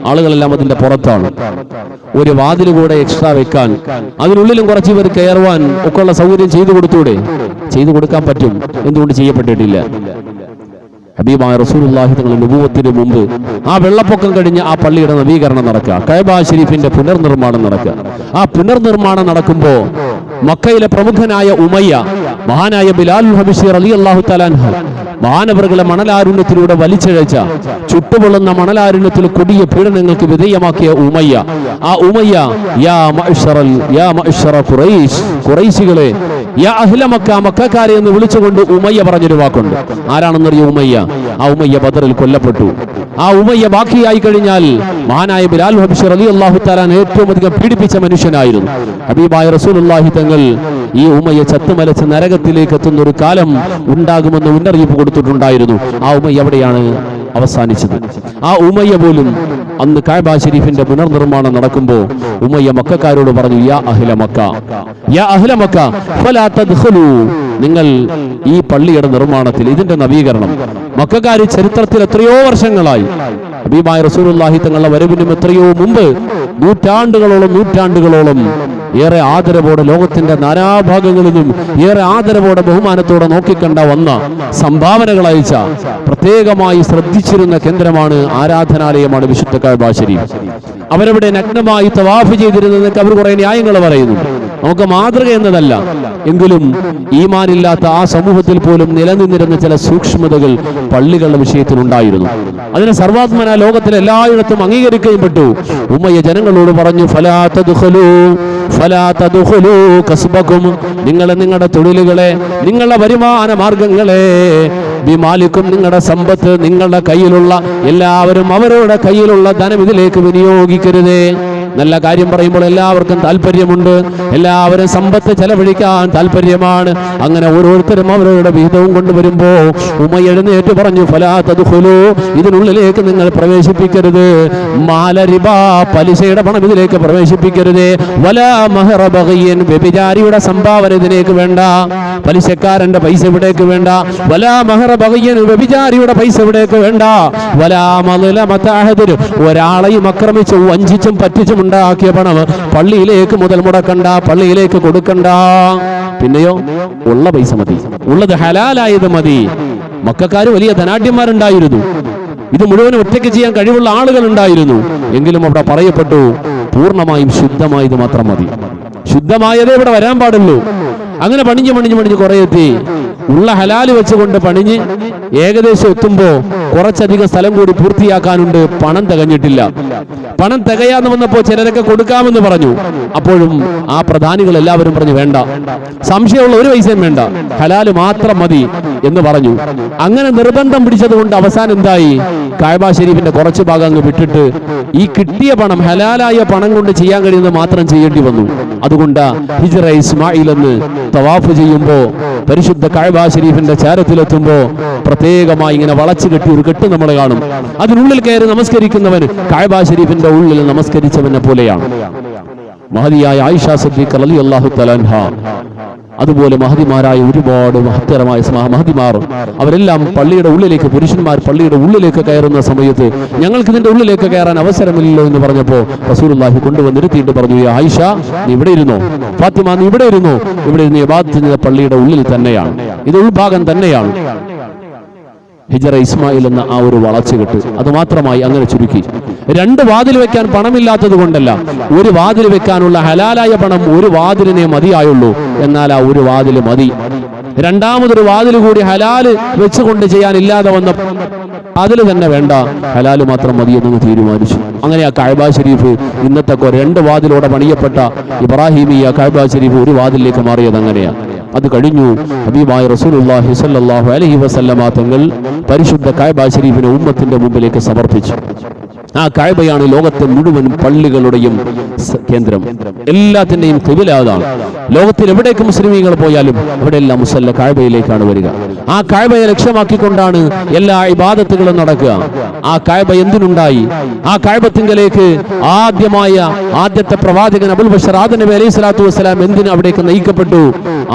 ആളുകളെല്ലാം അതിന്റെ പുറത്താണ്. ഒരു വാതിൽ കൂടെ എക്സ്ട്രാ വെക്കാൻ, അതിനുള്ളിലും കുറച്ച് പേർ കയറുവാൻ ഒക്കെയുള്ള സൗകര്യം ചെയ്തു കൊടുത്തൂടെ? ചെയ്തു കൊടുക്കാൻ പറ്റും, എന്തുകൊണ്ട് ചെയ്യപ്പെട്ടിട്ടില്ല? ഹബീബായ റസൂലുള്ളാഹി തങ്ങളുടെ നുബുവത്തിന് മുമ്പ് ആ വെള്ളപ്പൊക്കം കഴിഞ്ഞ് ആ പള്ളിയുടെ നവീകരണം നടക്കുക, കഅബ ശരീഫിന്റെ പുനർനിർമ്മാണം നടക്കുക. ആ പുനർനിർമ്മാണം നടക്കുമ്പോൾ മക്കയിലെ പ്രമുഖനായ ഉമയ്യ, മഹാനായ ബിലാൽ ഹബശി റളിയല്ലാഹു തആല അൻഹു മഹാനവറുകളെ മണലാരുണ്യത്തിലൂടെ വലിച്ചിഴച്ച ചുട്ടുപൊള്ളുന്ന മണലാരുണ്യത്തിൽ കൊടിയ പീഡനങ്ങൾക്ക് വിധേയമാക്കിയ ഉമയ്യ, ആ ഉമയ്യ യാ മഅ്ശറ ഖുറൈശ്, ഖുറൈശികളെ, യാ അഹ്ല മക്ക, മക്കക്കാരെ എന്ന് വിളിച്ചുകൊണ്ട് ഉമയ്യ പറഞ്ഞൊരു വാക്കുണ്ട്. ആരാണെന്നറിയോ ഉമയ്യ? ആ ഉമയ്യ ബദറിൽ കൊല്ലപ്പെട്ടു. ആ ഉമയ്യ ബാക്കിയായി കഴിഞ്ഞാൽ മഹാനായ ബിലാൽ ഹബശി റളിയല്ലാഹു തആല ഏറ്റവും അധികം പീഡിപ്പിച്ച മനുഷ്യനായിരുന്നു. ഹബീബായ റസൂലുള്ളാഹി തങ്ങൾ ഈ ഉമയ്യ ചത്തുമലച്ച് നരകത്തിലേക്ക് എത്തുന്ന ഒരു കാലം ഉണ്ടാകുമെന്ന് മുന്നറിയിപ്പ് കൊടുത്തിട്ടുണ്ടായിരുന്നു. ആ ഉമയ്യ എവിടെയാണ് അവസാനിച്ചത്? ആ ഉമയ്യ പോലും അന്ന് കഅബ ശരീഫിന്റെ പുനർനിർമ്മാണം നടക്കുമ്പോൾ ഉമയ്യ മക്കക്കാരോട് പറഞ്ഞു, യാ അഹ്ല മക്ക, യാ അഹ്ല മക്ക ഫലാ തദ്ഖുലൂ, നിങ്ങൾ ഈ പള്ളിയുടെ നിർമ്മാണത്തിൽ, ഇതിന്റെ നവീകരണം, മക്കക്കാര് ചരിത്രത്തിൽ എത്രയോ വർഷങ്ങളായി ഹബീബായ റസൂലുള്ളാഹി തങ്ങളുടെ വരവിനും എത്രയോ മുമ്പ് നൂറ്റാണ്ടുകളോളം ഏറെ ആദരവോടെ ലോകത്തിന്റെ നാനാഭാഗങ്ങളിൽ നിന്നും ഏറെ ആദരവോടെ ബഹുമാനത്തോടെ നോക്കിക്കണ്ട വന്ന സംഭാവനകൾ അയച്ച പ്രത്യേകമായി ശ്രദ്ധിച്ചിരുന്ന കേന്ദ്രമാണ്, ആരാധനാലയമാണ് വിശുദ്ധ കഅബ ശരീഫ്. അവരവിടെ നഗ്നമായി തവാഫ് ചെയ്തിരുന്നതൊക്കെ അവർ കുറെ ന്യായങ്ങൾ പറയുന്നു. നമുക്ക് മാതൃക എന്നതല്ല, എങ്കിലും ഈമാനില്ലാത്ത ആ സമൂഹത്തിൽ പോലും നിലനിന്നിരുന്ന ചില സൂക്ഷ്മതകൾ പള്ളികളുടെ വിഷയത്തിൽ ഉണ്ടായിരുന്നു. അതിനെ സർവാത്മന ലോകത്തിൽ എല്ലായിടത്തും അംഗീകരിക്കുകയും പെട്ടു. ഉമയ്യ ജനങ്ങളോട് പറഞ്ഞു, ഫലാ തദ്ഖുലൂ കസ്ബകും, നിങ്ങൾ നിങ്ങളുടെ തൊഴിലുകളെ, നിങ്ങളുടെ വരുമാന മാർഗങ്ങളെ, ബിമാലിക്കും, നിങ്ങളുടെ സമ്പത്ത്, നിങ്ങളുടെ കയ്യിലുള്ള എല്ലാവരും അവരുടെ കയ്യിലുള്ള ധനം ഇതിലേക്ക് വിനിയോഗിക്കരുതേ. നല്ല കാര്യം പറയുമ്പോൾ എല്ലാവർക്കും താല്പര്യമുണ്ട്, എല്ലാവരും സമ്പത്ത് ചെലവഴിക്കാൻ താല്പര്യമാണ്. അങ്ങനെ ഓരോരുത്തരും അവരുടെ വിഹിതവും കൊണ്ടുവരുമ്പോ ഉമയ്യ എഴുന്നേറ്റ് പറഞ്ഞു, ഫലാ തദ്ഖുലൂ, ഇതിനുള്ളിലേക്ക് നിങ്ങൾ പ്രവേശിപ്പിക്കരുത്. മാലരിബ, പലിശയുടെ പണം ഇതിലേക്ക് പ്രവേശിപ്പിക്കരുത്. വലാ മഹറ ബഗിയൻ, വ്യഭിചാരിയുടെ സംഭാവന ഇതിലേക്ക് വേണ്ട, പലിശക്കാരന്റെ പൈസ ഇവിടേക്ക് വേണ്ട. വലാ മഹറ ബഗിയൻ, വ്യഭിചാരിയുടെ പൈസ ഇവിടേക്ക് വേണ്ട. വലാ മദ്ലമത അഹദിൻ, ഒരാളെയും ആക്രമിച്ചും വഞ്ചിച്ചും പറ്റിച്ചും ഉണ്ടാക്കിയ പണം പള്ളിയിലേക്ക് മുതൽ മുടക്കണ്ട, പള്ളിയിലേക്ക് കൊടുക്കണ്ട. പിന്നെയോ ഉള്ള പൈസ മതി, ഉള്ളത് ഹലാലായത് മതി. മക്കക്കാര് വലിയ ധനാഢ്യന്മാരുണ്ടായിരുന്നു, ഇത് മുഴുവൻ ഒറ്റയ്ക്ക് ചെയ്യാൻ കഴിവുള്ള ആളുകൾ ഉണ്ടായിരുന്നു. എങ്കിലും അവിടെ പറയപ്പെട്ടു, പൂർണ്ണമായും ശുദ്ധമായത് മാത്രം മതി, ശുദ്ധമായതേ ഇവിടെ വരാൻ പാടുള്ളൂ. അങ്ങനെ പണിഞ്ഞ് കുറെ എത്തി. ഉള്ള ഹലാല് വെച്ചുകൊണ്ട് പണിഞ്ഞ് ഏകദേശം എത്തുമ്പോ കുറച്ചധികം സ്ഥലം കൂടി പൂർത്തിയാക്കാനുണ്ട്. പണം തികഞ്ഞിട്ടില്ല. പണം തികയാന്ന് വന്നപ്പോ ചിലരൊക്കെ കൊടുക്കാമെന്ന് പറഞ്ഞു. അപ്പോഴും ആ പ്രധാനികൾ എല്ലാവരും പറഞ്ഞു, വേണ്ട, സംശയമുള്ള ഒരു പൈസയും വേണ്ട, ഹലാല് മാത്രം മതി എന്ന് പറഞ്ഞു. അങ്ങനെ നിർബന്ധം പിടിച്ചത് കൊണ്ട് അവസാനം എന്തായി? കഅബ ശരീഫിന്റെ കുറച്ച് ഭാഗം അങ്ങ് വിട്ടിട്ട് ഈ കിട്ടിയ പണം, ഹലാലായ പണം കൊണ്ട് ചെയ്യാൻ കഴിയുന്നത് മാത്രം ചെയ്യേണ്ടി വന്നു. അതുകൊണ്ട് ഹിജ്റ ഇസ്മായിൽ എന്ന് തവാഫ് ചെയ്യുമ്പോ, പരിശുദ്ധ കഅബ ശരീഫിന്റെ ചാരത്തിലെത്തുമ്പോ പ്രത്യേകമായി ഇങ്ങനെ വളച്ചു കെട്ടി ഒരു കെട്ട് നമ്മൾ കാണും. അതിനുള്ളിൽ കയറി നമസ്കരിക്കുന്നവൻ കഅബ ശരീഫിന്റെ ഉള്ളിൽ നമസ്കരിച്ചവനെ പോലെയാണ്. മഹദിയായ ആയിഷ സിദ്ദീഖ റളിയല്ലാഹു തആല അൻഹ, അതുപോലെ മഹദിമാരായ ഒരുപാട് മഹത്തരമായ മഹദിമാർ, അവരെല്ലാം പള്ളിയുടെ ഉള്ളിലേക്ക്, പുരുഷന്മാർ പള്ളിയുടെ ഉള്ളിലേക്ക് കയറുന്ന സമയത്ത് ഞങ്ങൾക്ക് ഇതിന്റെ ഉള്ളിലേക്ക് കയറാൻ അവസരമില്ലല്ലോ എന്ന് പറഞ്ഞപ്പോ റസൂലുള്ളാഹി കൊണ്ടുവന്നിരുത്തിയിട്ട് പറഞ്ഞു, ആയിഷ നീ ഇവിടെ ഇരുന്നോ, ഫാത്തിമ നീ ഇവിടെ ഇരുന്നോ, ഇവിടെ ഇരുന്ന് ഇബാദത്ത് ചെയ്യുന്ന പള്ളിയുടെ ഉള്ളിൽ തന്നെയാണ്, ഇത് ഉൾഭാഗം തന്നെയാണ്. ഹിജ്റ ഇസ്മായിൽ എന്ന ആ ഒരു വളച്ചുകെട്ട് അത് മാത്രമായി അങ്ങനെ ചുരുക്കി. രണ്ട് വാതിൽ വെക്കാൻ പണമില്ലാത്തത് കൊണ്ടല്ല, ഒരു വാതിൽ വെക്കാനുള്ള ഹലാലായ പണം ഒരു വാതിലിനെ മതിയായുള്ളൂ. എന്നാൽ ആ ഒരു വാതിൽ മതി. രണ്ടാമതൊരു വാതിൽ കൂടി ഹലാല് വെച്ചുകൊണ്ട് ചെയ്യാനില്ലാതെ വന്ന അതിൽ തന്നെ വേണ്ട, ഹലാല് മാത്രം മതി എന്ന് തീരുമാനിച്ചു. അങ്ങനെ ആ കഅബ ശരീഫ് ഇന്നത്തെ രണ്ട് വാതിലോടെ പണിയപ്പെട്ട ഇബ്രാഹിമിയ കഅബ ശരീഫ് ഒരു വാതിലേക്ക് മാറിയത് അങ്ങനെയാണ്. അത് കഴിഞ്ഞു ഹബീബായ റസൂലുള്ളാഹി സ്വല്ലല്ലാഹു അലൈഹി വസല്ലമ തങ്ങൾ പരിശുദ്ധ കഅബ ശരീഫിനെ ഉമ്മത്തിന്റെ മുമ്പിലേക്ക് സമർപ്പിച്ചു. ആ കഅബയാണ് ലോകത്തെ മുഴുവൻ പള്ളികളുടെയും കേന്ദ്രം, എല്ലാത്തിന്റെയും ഖിബല അതാണ്. ലോകത്തിൽ എവിടേക്ക് മുസ്ലിമീങ്ങൾ പോയാലും അവിടെയെല്ലാം മുസല്ല കഅബയിലേക്കാണ് വരിക. ആ കഅബയെ ലക്ഷ്യമാക്കിക്കൊണ്ടാണ് എല്ലാ ഇബാദത്തുകളും നടക്കുക. ആ കഅബ എന്തിനുണ്ടായി? ആ കഅബത്തിങ്കലേക്ക് ആദ്യത്തെ പ്രവാചകൻ അബുൽ ബശർ ആദം നബി അലൈഹി സ്വലാത്തു വസ്സലാം എന്തിന് അവിടേക്ക് നയിക്കപ്പെട്ടു?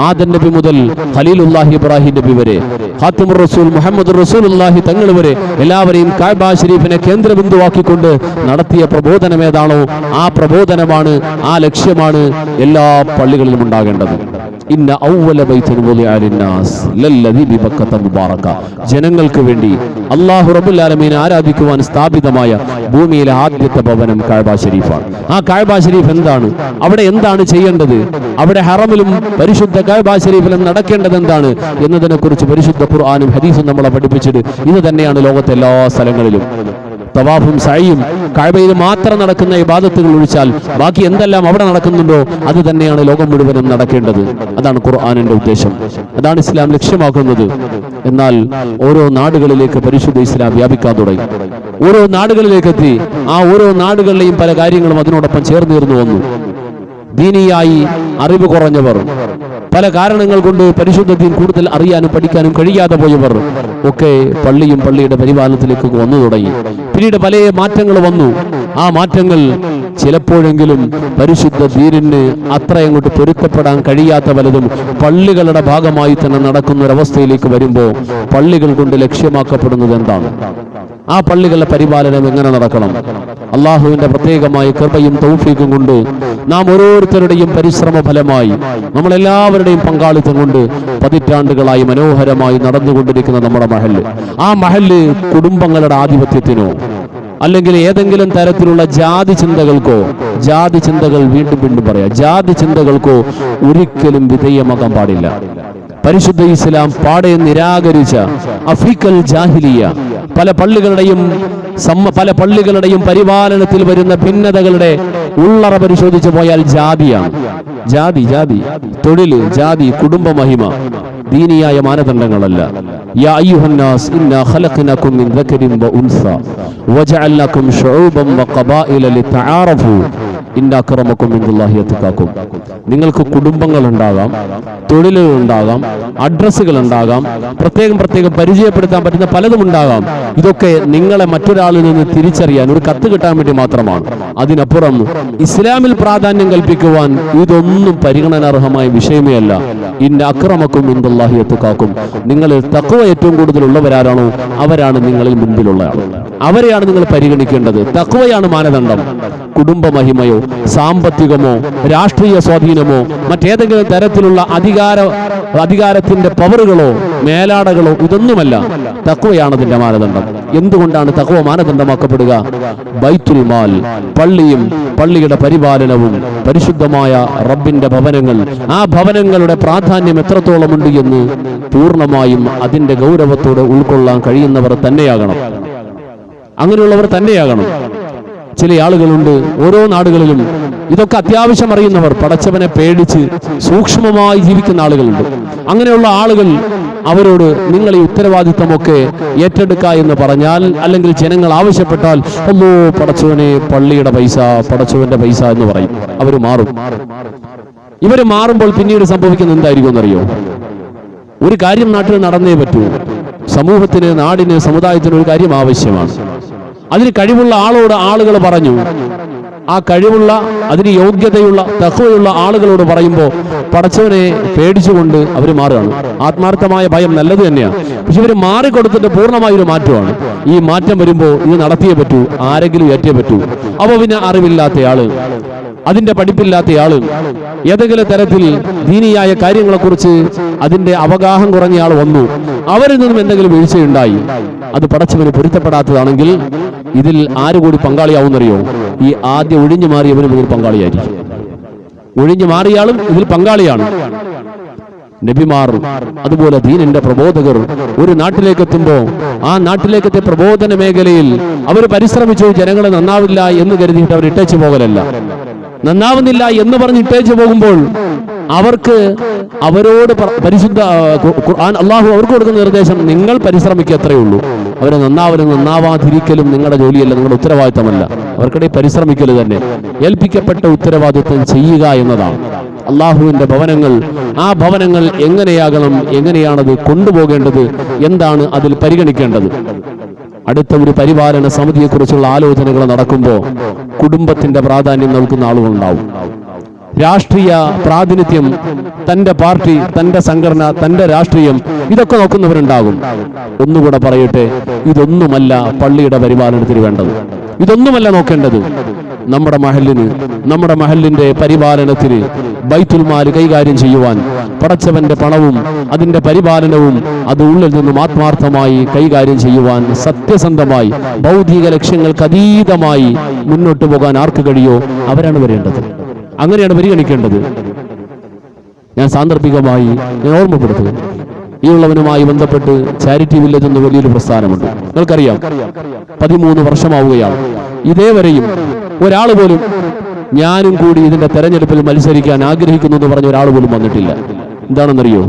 ആദം നബി മുതൽ ഖലീലുല്ലാഹി ഇബ്രാഹിം നബി വരെ, ഖാത്തിമുർ റസൂൽ മുഹമ്മദ് റസൂലുള്ളാഹി തങ്ങൾ വരെ എല്ലാവരെയും കഅബ ശരീഫിനെ കേന്ദ്രബിന്ദുവാക്കി ഉയർത്തിക്കൊണ്ട് നടത്തിയ പ്രബോധനം ഏതാണോ ആ പ്രബോധനമാണ്, ആ ലക്ഷ്യമാണ് എല്ലാ പള്ളികളിലും ഉണ്ടാകേണ്ടത്. ഇന്ന ഔവല ബൈത്തിൻ വുദിഅ ലിന്നാസ് ലല്ലദി ബിബക്കത മുബാറക. ജനങ്ങൾക്ക് വേണ്ടി അല്ലാഹു റബ്ബുൽ ആലമീൻ ആരാധിക്കുവാൻ സ്ഥാപിതമായ ഭൂമിയിലെ ആദ്യത്തെ ഭവനം കഅബ ശരീഫാണ്. ആ കഅബ ശരീഫ് എന്താണ്, അവിടെ എന്താണ് ചെയ്യേണ്ടത്, അവിടെ ഹറമിലും പരിശുദ്ധ കഅബ ശരീഫിലും നടക്കേണ്ടത് എന്താണ് എന്നതിനെ കുറിച്ച് പരിശുദ്ധ ഖുർആനും ഹദീസും നമ്മളെ പഠിപ്പിച്ചിട്ട് ഇത് തന്നെയാണ് ലോകത്തെ എല്ലാ സ്ഥലങ്ങളിലും. തവാഫും സഅയും കഅബയിൽ മാത്രം നടക്കുന്ന ഇബാദത്തുകൾ ഒഴിച്ചാൽ ബാക്കി എന്തെല്ലാം അവിടെ നടക്കുന്നുണ്ടോ അത് തന്നെയാണ് ലോകം മുഴുവനും നടക്കേണ്ടത്. അതാണ് ഖുർആനിന്റെ ഉദ്ദേശം, അതാണ് ഇസ്ലാം ലക്ഷ്യമാക്കുന്നത്. എന്നാൽ ഓരോ നാടുകളിലേക്ക് പരിശുദ്ധ ഇസ്ലാം വ്യാപിക്കാൻ തുടങ്ങി, ഓരോ നാടുകളിലേക്ക് എത്തി. ആ ഓരോ നാടുകളിലെയും പല കാര്യങ്ങളും അതിനോടൊപ്പം ചേർന്നിരുന്നു വന്നു. ദീനിയായി അറിവ് കുറഞ്ഞവർ, പല കാരണങ്ങൾ കൊണ്ട് പരിശുദ്ധ ദീൻ കൂടുതൽ അറിയാനും പഠിക്കാനും കഴിയാതെ പോയവർ ഒക്കെ പള്ളിയും പള്ളിയുടെ പരിപാലനത്തിലേക്ക് വന്നു തുടങ്ങി. പിന്നീട് പല മാറ്റങ്ങൾ വന്നു. ആ മാറ്റങ്ങൾ ചിലപ്പോഴെങ്കിലും പരിശുദ്ധ ദീനിന് അത്രയങ്ങോട്ട് പൊരുത്തപ്പെടാൻ കഴിയാത്ത പലതും പള്ളികളുടെ ഭാഗമായി തന്നെ നടക്കുന്ന ഒരവസ്ഥയിലേക്ക് വരുമ്പോൾ പള്ളികൾ കൊണ്ട് ലക്ഷ്യമാക്കപ്പെടുന്നത് എന്താണ്, ആ പള്ളികളുടെ പരിപാലനം എങ്ങനെ നടക്കണം? അള്ളാഹുവിന്റെ പ്രത്യേകമായ കൃപയും തൗഫീഖും കൊണ്ട് നാം ഓരോരുത്തരുടെയും പരിശ്രമ ഫലമായി നമ്മളെല്ലാവരുടെയും പങ്കാളിത്തം കൊണ്ട് പതിറ്റാണ്ടുകളായി മനോഹരമായി നടന്നുകൊണ്ടിരിക്കുന്ന നമ്മുടെ മഹല്ല്, ആ മഹല്ല് കുടുംബങ്ങളുടെ ആധിപത്യത്തിനോ അല്ലെങ്കിൽ ഏതെങ്കിലും തരത്തിലുള്ള ജാതി ചിന്തകൾക്കോ, ജാതി ചിന്തകൾ വീണ്ടും പറയാം, ജാതി ചിന്തകൾക്കോ ഒരിക്കലും വിധേയമാകാൻ പാടില്ല. പരിശുദ്ധ ഇസ്ലാം പാടെ നിരാകരിച്ച അഫീക്കൽ ജാഹിലിയ പല പള്ളികളുടെയും പരിപാലനത്തിൽ വരുന്ന ഭിന്നതകളുടെ ഉള്ളറ പരിശോധിച്ചു പോയാൽ ജാതിയാണ്. ജാതി, തൊഴില്, ജാതി, കുടുംബ മഹിമ ദീനിയായ മാനദണ്ഡങ്ങളല്ല. യാ അയ്യുഹന്നാസ് ഇന്നാ ഖലഖനാകും മിൻ ദക്കരിൻ വ ഉൻസ വജഅൽനാകും ശുഊബൻ വ ഖബായില ലിതആറഫു ഇന്ന അക്രമക്കും ഇൻദല്ലാഹി അത്ഖാക്കും. നിങ്ങൾക്ക് കുടുംബങ്ങൾ ഉണ്ടാകാം, തൊഴിലുകൾ ഉണ്ടാകാം, അഡ്രസ്സുകൾ ഉണ്ടാകാം, പ്രത്യേകം പരിചയപ്പെടുത്താൻ പറ്റുന്ന പലതും ഉണ്ടാകാം. ഇതൊക്കെ നിങ്ങളെ മറ്റൊരാളിൽ നിന്ന് തിരിച്ചറിയാൻ ഒരു കത്ത് കിട്ടാൻ വേണ്ടി മാത്രമാണ്. അതിനപ്പുറം ഇസ്ലാമിൽ പ്രാധാന്യം കൽപ്പിക്കുവാൻ ഇതൊന്നും പരിഗണനാർഹമായ വിഷയമേ അല്ല. ഇന്ന അക്രമക്കും ഇൻദല്ലാഹി അത്ഖാക്കും. നിങ്ങളിൽ തഖ്വ ഏറ്റവും കൂടുതൽ ഉള്ളവരാരാണോ അവരാണ് നിങ്ങളിൽ മുൻപിലുള്ള ആൾ, അവരെയാണ് നിങ്ങൾ പരിഗണിക്കേണ്ടത്. തഖ്വയാണ് മാനദണ്ഡം. കുടുംബ മഹിമയോ സാമ്പത്തികമോ രാഷ്ട്രീയ സ്വാധീനമോ മറ്റേതെങ്കിലും തരത്തിലുള്ള അധികാരത്തിന്റെ പവറുകളോ മേലാടകളോ ഇതൊന്നുമല്ല. തഖ്വയാണ് അതിന്റെ മാനദണ്ഡം. എന്തുകൊണ്ടാണ് തഖ്വ മാനദണ്ഡമാക്കപ്പെടുക? ബൈത്തുൽ മാൽ, പള്ളിയും പള്ളിയുടെ പരിപാലനവും പരിശുദ്ധമായ റബ്ബിന്റെ ഭവനങ്ങൾ, ആ ഭവനങ്ങളുടെ പ്രാധാന്യം എത്രത്തോളമുണ്ട് എന്ന് പൂർണ്ണമായും അതിന്റെ ഗൗരവത്തോടെ ഉൾക്കൊള്ളാൻ കഴിയുന്നവർ തന്നെയാകണം, അങ്ങനെയുള്ളവർ തന്നെയാകണം. ചില ആളുകളുണ്ട് ഓരോ നാടുകളിലും ഇതൊക്കെ അത്യാവശ്യം അറിയുന്നവർ, പടച്ചവനെ പേടിച്ച് സൂക്ഷ്മമായി ജീവിക്കുന്ന ആളുകളുണ്ട്. അങ്ങനെയുള്ള ആളുകൾ അവരോട് നിങ്ങൾ ഈ ഉത്തരവാദിത്തമൊക്കെ ഏറ്റെടുക്കുക എന്ന് പറഞ്ഞാൽ, അല്ലെങ്കിൽ ജനങ്ങൾ ആവശ്യപ്പെട്ടാൽ അല്ലോ പടച്ചവനെ പള്ളിയുടെ പൈസ, പടച്ചവന്റെ പൈസ എന്ന് പറയും. അവർ മാറും. ഇവർ മാറുമ്പോൾ പിന്നീട് സംഭവിക്കുന്നത് എന്തായിരിക്കും എന്നറിയോ? ഒരു കാര്യം നാട്ടിൽ നടന്നേ പറ്റൂ. സമൂഹത്തിന്, നാടിന്, സമുദായത്തിന് ഒരു കാര്യം ആവശ്യമാണ്. അതിന് കഴിവുള്ള ആളോട് ആളുകൾ പറഞ്ഞു, ആ കഴിവുള്ള അതിന് യോഗ്യതയുള്ള തഖ്വയുള്ള ആളുകളോട് പറയുമ്പോൾ പടച്ചവനെ പേടിച്ചുകൊണ്ട് അവർ മാറുകയാണ്. ആത്മാർത്ഥമായ ഭയം നല്ലത് തന്നെയാണ്, പക്ഷെ ഇവർ മാറിക്കൊടുത്തിട്ട് പൂർണ്ണമായ ഒരു മാറ്റമാണ്. ഈ മാറ്റം വരുമ്പോൾ ഇത് നടത്തിയേ പറ്റൂ, ആരെങ്കിലും ഏറ്റേ പറ്റൂ. അപ്പോൾ പിന്നെ അറിവില്ലാത്തയാള്, അതിന്റെ പഠിപ്പില്ലാത്തയാള്, ഏതെങ്കിലും തരത്തിൽ ദീനിയായ കാര്യങ്ങളെക്കുറിച്ച് അതിന്റെ അവഗാഹം കുറഞ്ഞയാൾ വന്നു, അവരിൽ നിന്നും എന്തെങ്കിലും വീഴ്ചയുണ്ടായി, അത് പടച്ചവന് പൊരുത്തപ്പെടാത്തതാണെങ്കിൽ ഇതിൽ ആര് കൂടി പങ്കാളിയാവുന്നറിയോ? ഈ ആദ്യം ഒഴിഞ്ഞു മാറിയവനും ഇതിൽ പങ്കാളിയായിരിക്കും. ഒഴിഞ്ഞു മാറിയാളും ഇതിൽ പങ്കാളിയാണ്. നബിമാർ, അതുപോലെ ദീനിന്റെ പ്രബോധകർ ഒരു നാട്ടിലേക്ക് എത്തുമ്പോൾ ആ നാട്ടിലേക്കത്തെ പ്രബോധന മേഖലയിൽ അവർ പരിശ്രമിച്ചു. ജനങ്ങളെ നന്നാവില്ല എന്ന് കരുതിയിട്ട് അവർ ഇട്ടേച്ചു പോകലല്ല. നന്നാവുന്നില്ല എന്ന് പറഞ്ഞ് ഇട്ടേച്ചു പോകുമ്പോൾ അവർക്ക് അവരോട് പരിശുദ്ധ ഖുർആൻ അള്ളാഹു അവർക്ക് കൊടുക്കുന്ന നിർദ്ദേശം, നിങ്ങൾ പരിശ്രമിക്കുക, അത്രയേ ഉള്ളൂ. അവരെ നന്നാവലും നന്നാവാതിരിക്കലും നിങ്ങളുടെ ജോലിയല്ല, നിങ്ങളുടെ ഉത്തരവാദിത്തമല്ല. അവർക്കിടയിൽ പരിശ്രമിക്കൽ തന്നെ ഏൽപ്പിക്കപ്പെട്ട ഉത്തരവാദിത്തം ചെയ്യുക എന്നതാണ്. അള്ളാഹുവിന്റെ ഭവനങ്ങൾ, ആ ഭവനങ്ങൾ എങ്ങനെയാകണം, എങ്ങനെയാണത് കൊണ്ടുപോകേണ്ടത്, എന്താണ് അതിൽ പരിഗണിക്കേണ്ടത്? അടുത്ത ഒരു പരിപാലന സമിതിയെക്കുറിച്ചുള്ള ആലോചനകൾ നടക്കുമ്പോൾ കുടുംബത്തിന്റെ പ്രാധാന്യം നൽകുന്ന ആളുകളുണ്ടാവും. രാഷ്ട്രീയ പ്രാതിനിധ്യം, തന്റെ പാർട്ടി, തന്റെ സംഘടന, തന്റെ രാഷ്ട്രീയം, ഇതൊക്കെ നോക്കുന്നവരുണ്ടാകും. ഒന്നുകൂടെ പറയട്ടെ, ഇതൊന്നുമല്ല പള്ളിയുടെ പരിപാലനത്തിന് വേണ്ടത്. ഇതൊന്നുമല്ല നോക്കേണ്ടത്. നമ്മുടെ മഹല്ലിന്റെ പരിപാലനത്തിന് ബൈത്തുൽ മാൽ കൈകാര്യം ചെയ്യുവാൻ പടച്ചവന്റെ പണവും അതിന്റെ പരിപാലനവും അത് ഉള്ളിൽ നിന്നും ആത്മാർത്ഥമായി കൈകാര്യം ചെയ്യുവാൻ സത്യസന്ധമായി ഭൗതിക ലക്ഷ്യങ്ങൾക്ക് അതീതമായി മുന്നോട്ട് പോകാൻ ആർക്ക് കഴിയോ അവരാണ് വരേണ്ടത്. അങ്ങനെയാണ് പരിഗണിക്കേണ്ടത്. ഞാൻ സാന്ദർഭികമായി ഓർമ്മപ്പെടുത്തുക, ഈ ഉള്ളവനുമായി ബന്ധപ്പെട്ട് ചാരിറ്റി വില്ലേജ് എന്ന വലിയൊരു പ്രസ്ഥാനമുണ്ട്. നിങ്ങൾക്കറിയാം, 13 വർഷമാവുകയാണ്. ഇതേവരെയും ഒരാൾ പോലും ഞാനും കൂടി ഇതിന്റെ തെരഞ്ഞെടുപ്പിൽ മത്സരിക്കാൻ ആഗ്രഹിക്കുന്നു എന്ന് പറഞ്ഞ ഒരാൾ പോലും വന്നിട്ടില്ല. എന്താണെന്നറിയോ?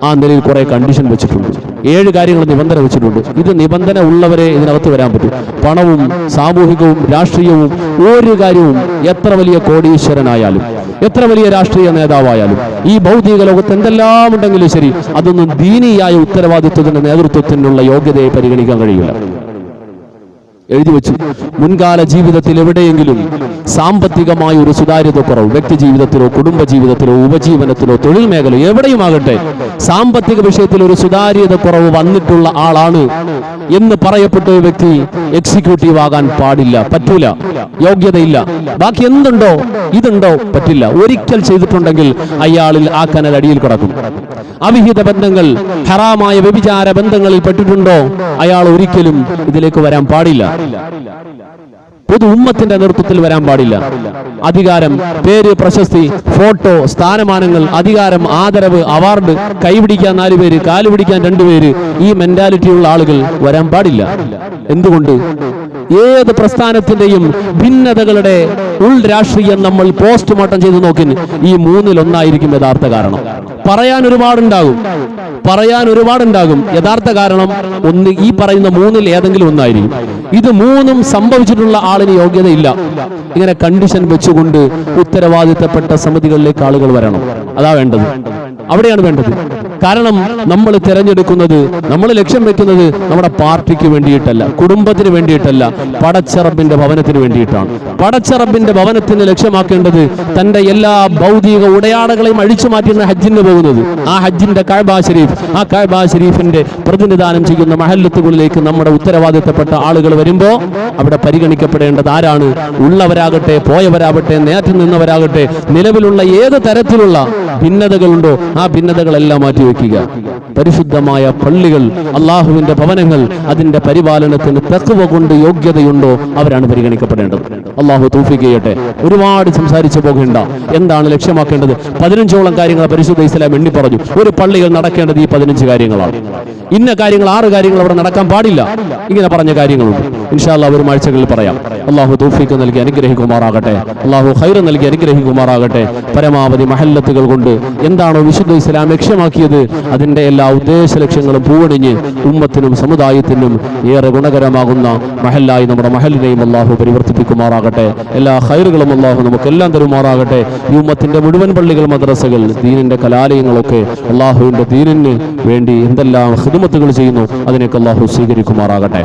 ആ നിലയിൽ കുറെ കണ്ടീഷൻ വെച്ചിട്ടുണ്ട്. 7 കാര്യങ്ങൾ നിബന്ധന വെച്ചിട്ടുണ്ട്. ഇത് നിബന്ധന ഉള്ളവരെ ഇതിനകത്ത് വരാൻ പറ്റും. പണവും സാമൂഹികവും രാഷ്ട്രീയവും ഒരു കാര്യവും എത്ര വലിയ കോടീശ്വരനായാലും എത്ര വലിയ രാഷ്ട്രീയ നേതാവായാലും ഈ ഭൗതിക ലോകത്ത് എന്തെല്ലാം ഉണ്ടെങ്കിലും ശരി, അതൊന്നും ദീനിയായ ഉത്തരവാദിത്വത്തിന്റെ നേതൃത്വത്തിനുള്ള യോഗ്യതയെ പരിഗണിക്കാൻ കഴിയില്ല. എഴുതി വെച്ചു. മുൻകാല ജീവിതത്തിൽ എവിടെയെങ്കിലും സാമ്പത്തികമായ ഒരു സുതാര്യത കുറവ്, വ്യക്തി ജീവിതത്തിലോ കുടുംബ ജീവിതത്തിലോ ഉപജീവനത്തിലോ തൊഴിൽ മേഖല എവിടെയുമാകട്ടെ സാമ്പത്തിക വിഷയത്തിൽ ഒരു സുതാര്യത കുറവ് വന്നിട്ടുള്ള ആളാണ് എന്ന് പറയപ്പെട്ട ഒരു വ്യക്തി എക്സിക്യൂട്ടീവ് ആകാൻ പാടില്ല, പറ്റൂല, യോഗ്യതയില്ല. ബാക്കി എന്തുണ്ടോ ഇതുണ്ടോ പറ്റില്ല. ഒരിക്കൽ ചെയ്തിട്ടുണ്ടെങ്കിൽ അയാളിൽ ആ കനൽ അടിയിൽ കിടക്കും. അവിഹിത ബന്ധങ്ങൾ, ഹറാമായ വ്യഭിചാര ബന്ധങ്ങളിൽ പെട്ടിട്ടുണ്ടോ അയാൾ ഒരിക്കലും ഇതിലേക്ക് വരാൻ പാടില്ല. പൊതു ഉമ്മത്തിന്റെ നേതൃത്വത്തിൽ വരാൻ പാടില്ല. അധികാരം, പേര്, പ്രശസ്തി, ഫോട്ടോ, സ്ഥാനമാനങ്ങൾ, അധികാരം, ആദരവ്, അവാർഡ്, കൈപിടിക്കാൻ 4 പേര്, കാല് പിടിക്കാൻ 2 പേര്, ഈ മെന്റാലിറ്റിയുള്ള ആളുകൾ വരാൻ പാടില്ല. എന്തുകൊണ്ട്? ഏത് പ്രസ്ഥാനത്തിന്റെയും ഭിന്നതകളുടെ ഉൾ രാഷ്ട്രീയം നമ്മൾ പോസ്റ്റ്മോർട്ടം ചെയ്ത് നോക്കി ഈ 3-ൽ 1 യഥാർത്ഥ കാരണം. പറയാൻ ഒരുപാടുണ്ടാകും. യഥാർത്ഥ കാരണം ഒന്ന്, ഈ പറയുന്ന 3-ൽ ഏതെങ്കിലും ഒന്നായിരിക്കും. ഇത് 3ഉം സംഭവിച്ചിട്ടുള്ള ആളിന് യോഗ്യതയില്ല. ഇങ്ങനെ കണ്ടീഷൻ വെച്ചുകൊണ്ട് ഉത്തരവാദിത്തപ്പെട്ട സമിതികളിലേക്ക് ആളുകൾ വരണം. അതാ വേണ്ടത്, അവിടെയാണ് വേണ്ടത്. കാരണം നമ്മൾ തിരഞ്ഞെടുക്കുന്നത്, നമ്മൾ ലക്ഷ്യം വെക്കുന്നത് നമ്മുടെ പാർട്ടിക്ക് വേണ്ടിയിട്ടല്ല, കുടുംബത്തിന് വേണ്ടിയിട്ടല്ല, പടച്ചറബിന്റെ ഭവനത്തിന് വേണ്ടിയിട്ടാണ്. പടച്ചറബിന്റെ ഭവനത്തിന് ലക്ഷ്യമാക്കേണ്ടത് തന്റെ എല്ലാ ഭൗതിക ഉടയാടകളെയും അഴിച്ചു മാറ്റുന്ന ഹജ്ജിന് പോകുന്നത്. ആ ഹജ്ജിന്റെ കഅബ ശരീഫ്, ആ കഅബ ശരീഫിന്റെ പ്രതിനിധാനം ചെയ്യുന്ന മഹല്ലത്തുകളിലേക്ക് നമ്മുടെ ഉത്തരവാദിത്തപ്പെട്ട ആളുകൾ വരുമ്പോ അവിടെ പരിഗണിക്കപ്പെടേണ്ടത് ആരാണ്? ഉള്ളവരാകട്ടെ, പോയവരാകട്ടെ, നേരത്തെ നിന്നവരാകട്ടെ, നിലവിലുള്ള ഏത് തരത്തിലുള്ള ഭിന്നതകളുണ്ടോ ആ ഭിന്നതകളെല്ലാം മാറ്റിവെക്കുക. പരിശുദ്ധമായ പള്ളികൾ, അള്ളാഹുവിന്റെ ഭവനങ്ങൾ, അതിന്റെ പരിപാലനത്തിന് തഖ്വ കൊണ്ട് യോഗ്യതയുണ്ടോ അവരാണ് പരിഗണിക്കപ്പെടേണ്ടത്. അള്ളാഹു തൗഫീഖ് ചെയ്യട്ടെ. ഒരുപാട് സംസാരിച്ചു പോകേണ്ട. എന്താണ് ലക്ഷ്യമാക്കേണ്ടത്? 15ഓളം കാര്യങ്ങൾ പരിശുദ്ധ ഇസ്ലാം എണ്ണി പറഞ്ഞു. ഒരു പള്ളികൾ നടക്കേണ്ടത് ഈ 15 കാര്യങ്ങളാണ്. ഇന്ന കാര്യങ്ങൾ 6 കാര്യങ്ങൾ അവിടെ നടക്കാൻ പാടില്ല. ഇങ്ങനെ പറഞ്ഞ കാര്യങ്ങളുണ്ട്. ഇൻഷാ അല്ലാഹ് വരും ആഴ്ചകളിൽ പറയാം. അള്ളാഹു തൗഫീഖ് നൽകി അനുഗ്രഹിക്കുമാറാകട്ടെ. അള്ളാഹു ഖൈർ നൽകി അനുഗ്രഹിക്കുമാറാകട്ടെ. പരമാവധി മഹല്ലത്തുകൾ കൊണ്ട് എന്താണോ വിശുദ്ധ ഇസ്ലാം ലക്ഷ്യമാക്കിയത് അതിന്റെ എല്ലാ ഉദ്ദേശ ലക്ഷ്യങ്ങളും പൂവണിഞ്ഞ് ഉമ്മത്തിനും സമുദായത്തിനും ഏറെ ഗുണകരമാകുന്ന മഹല്ലായി നമ്മുടെ മഹലിനെയും അള്ളാഹു പരിവർത്തിപ്പിക്കുമാറാകട്ടെ. എല്ലാ ഖൈറുകളും അള്ളാഹു നമുക്കെല്ലാം തരുമാറാകട്ടെ. ഈ ഉമ്മത്തിന്റെ മുഴുവൻ പള്ളികൾ, മദ്രസകൾ, ദീനിന്റെ കലാലയങ്ങളൊക്കെ അള്ളാഹുവിന്റെ ദീനിന് വേണ്ടി എന്തെല്ലാം ഖിദ്മത്തുകൾ ചെയ്യുന്നു അതിനൊക്കെ അള്ളാഹു സ്വീകരിക്കുമാറാകട്ടെ.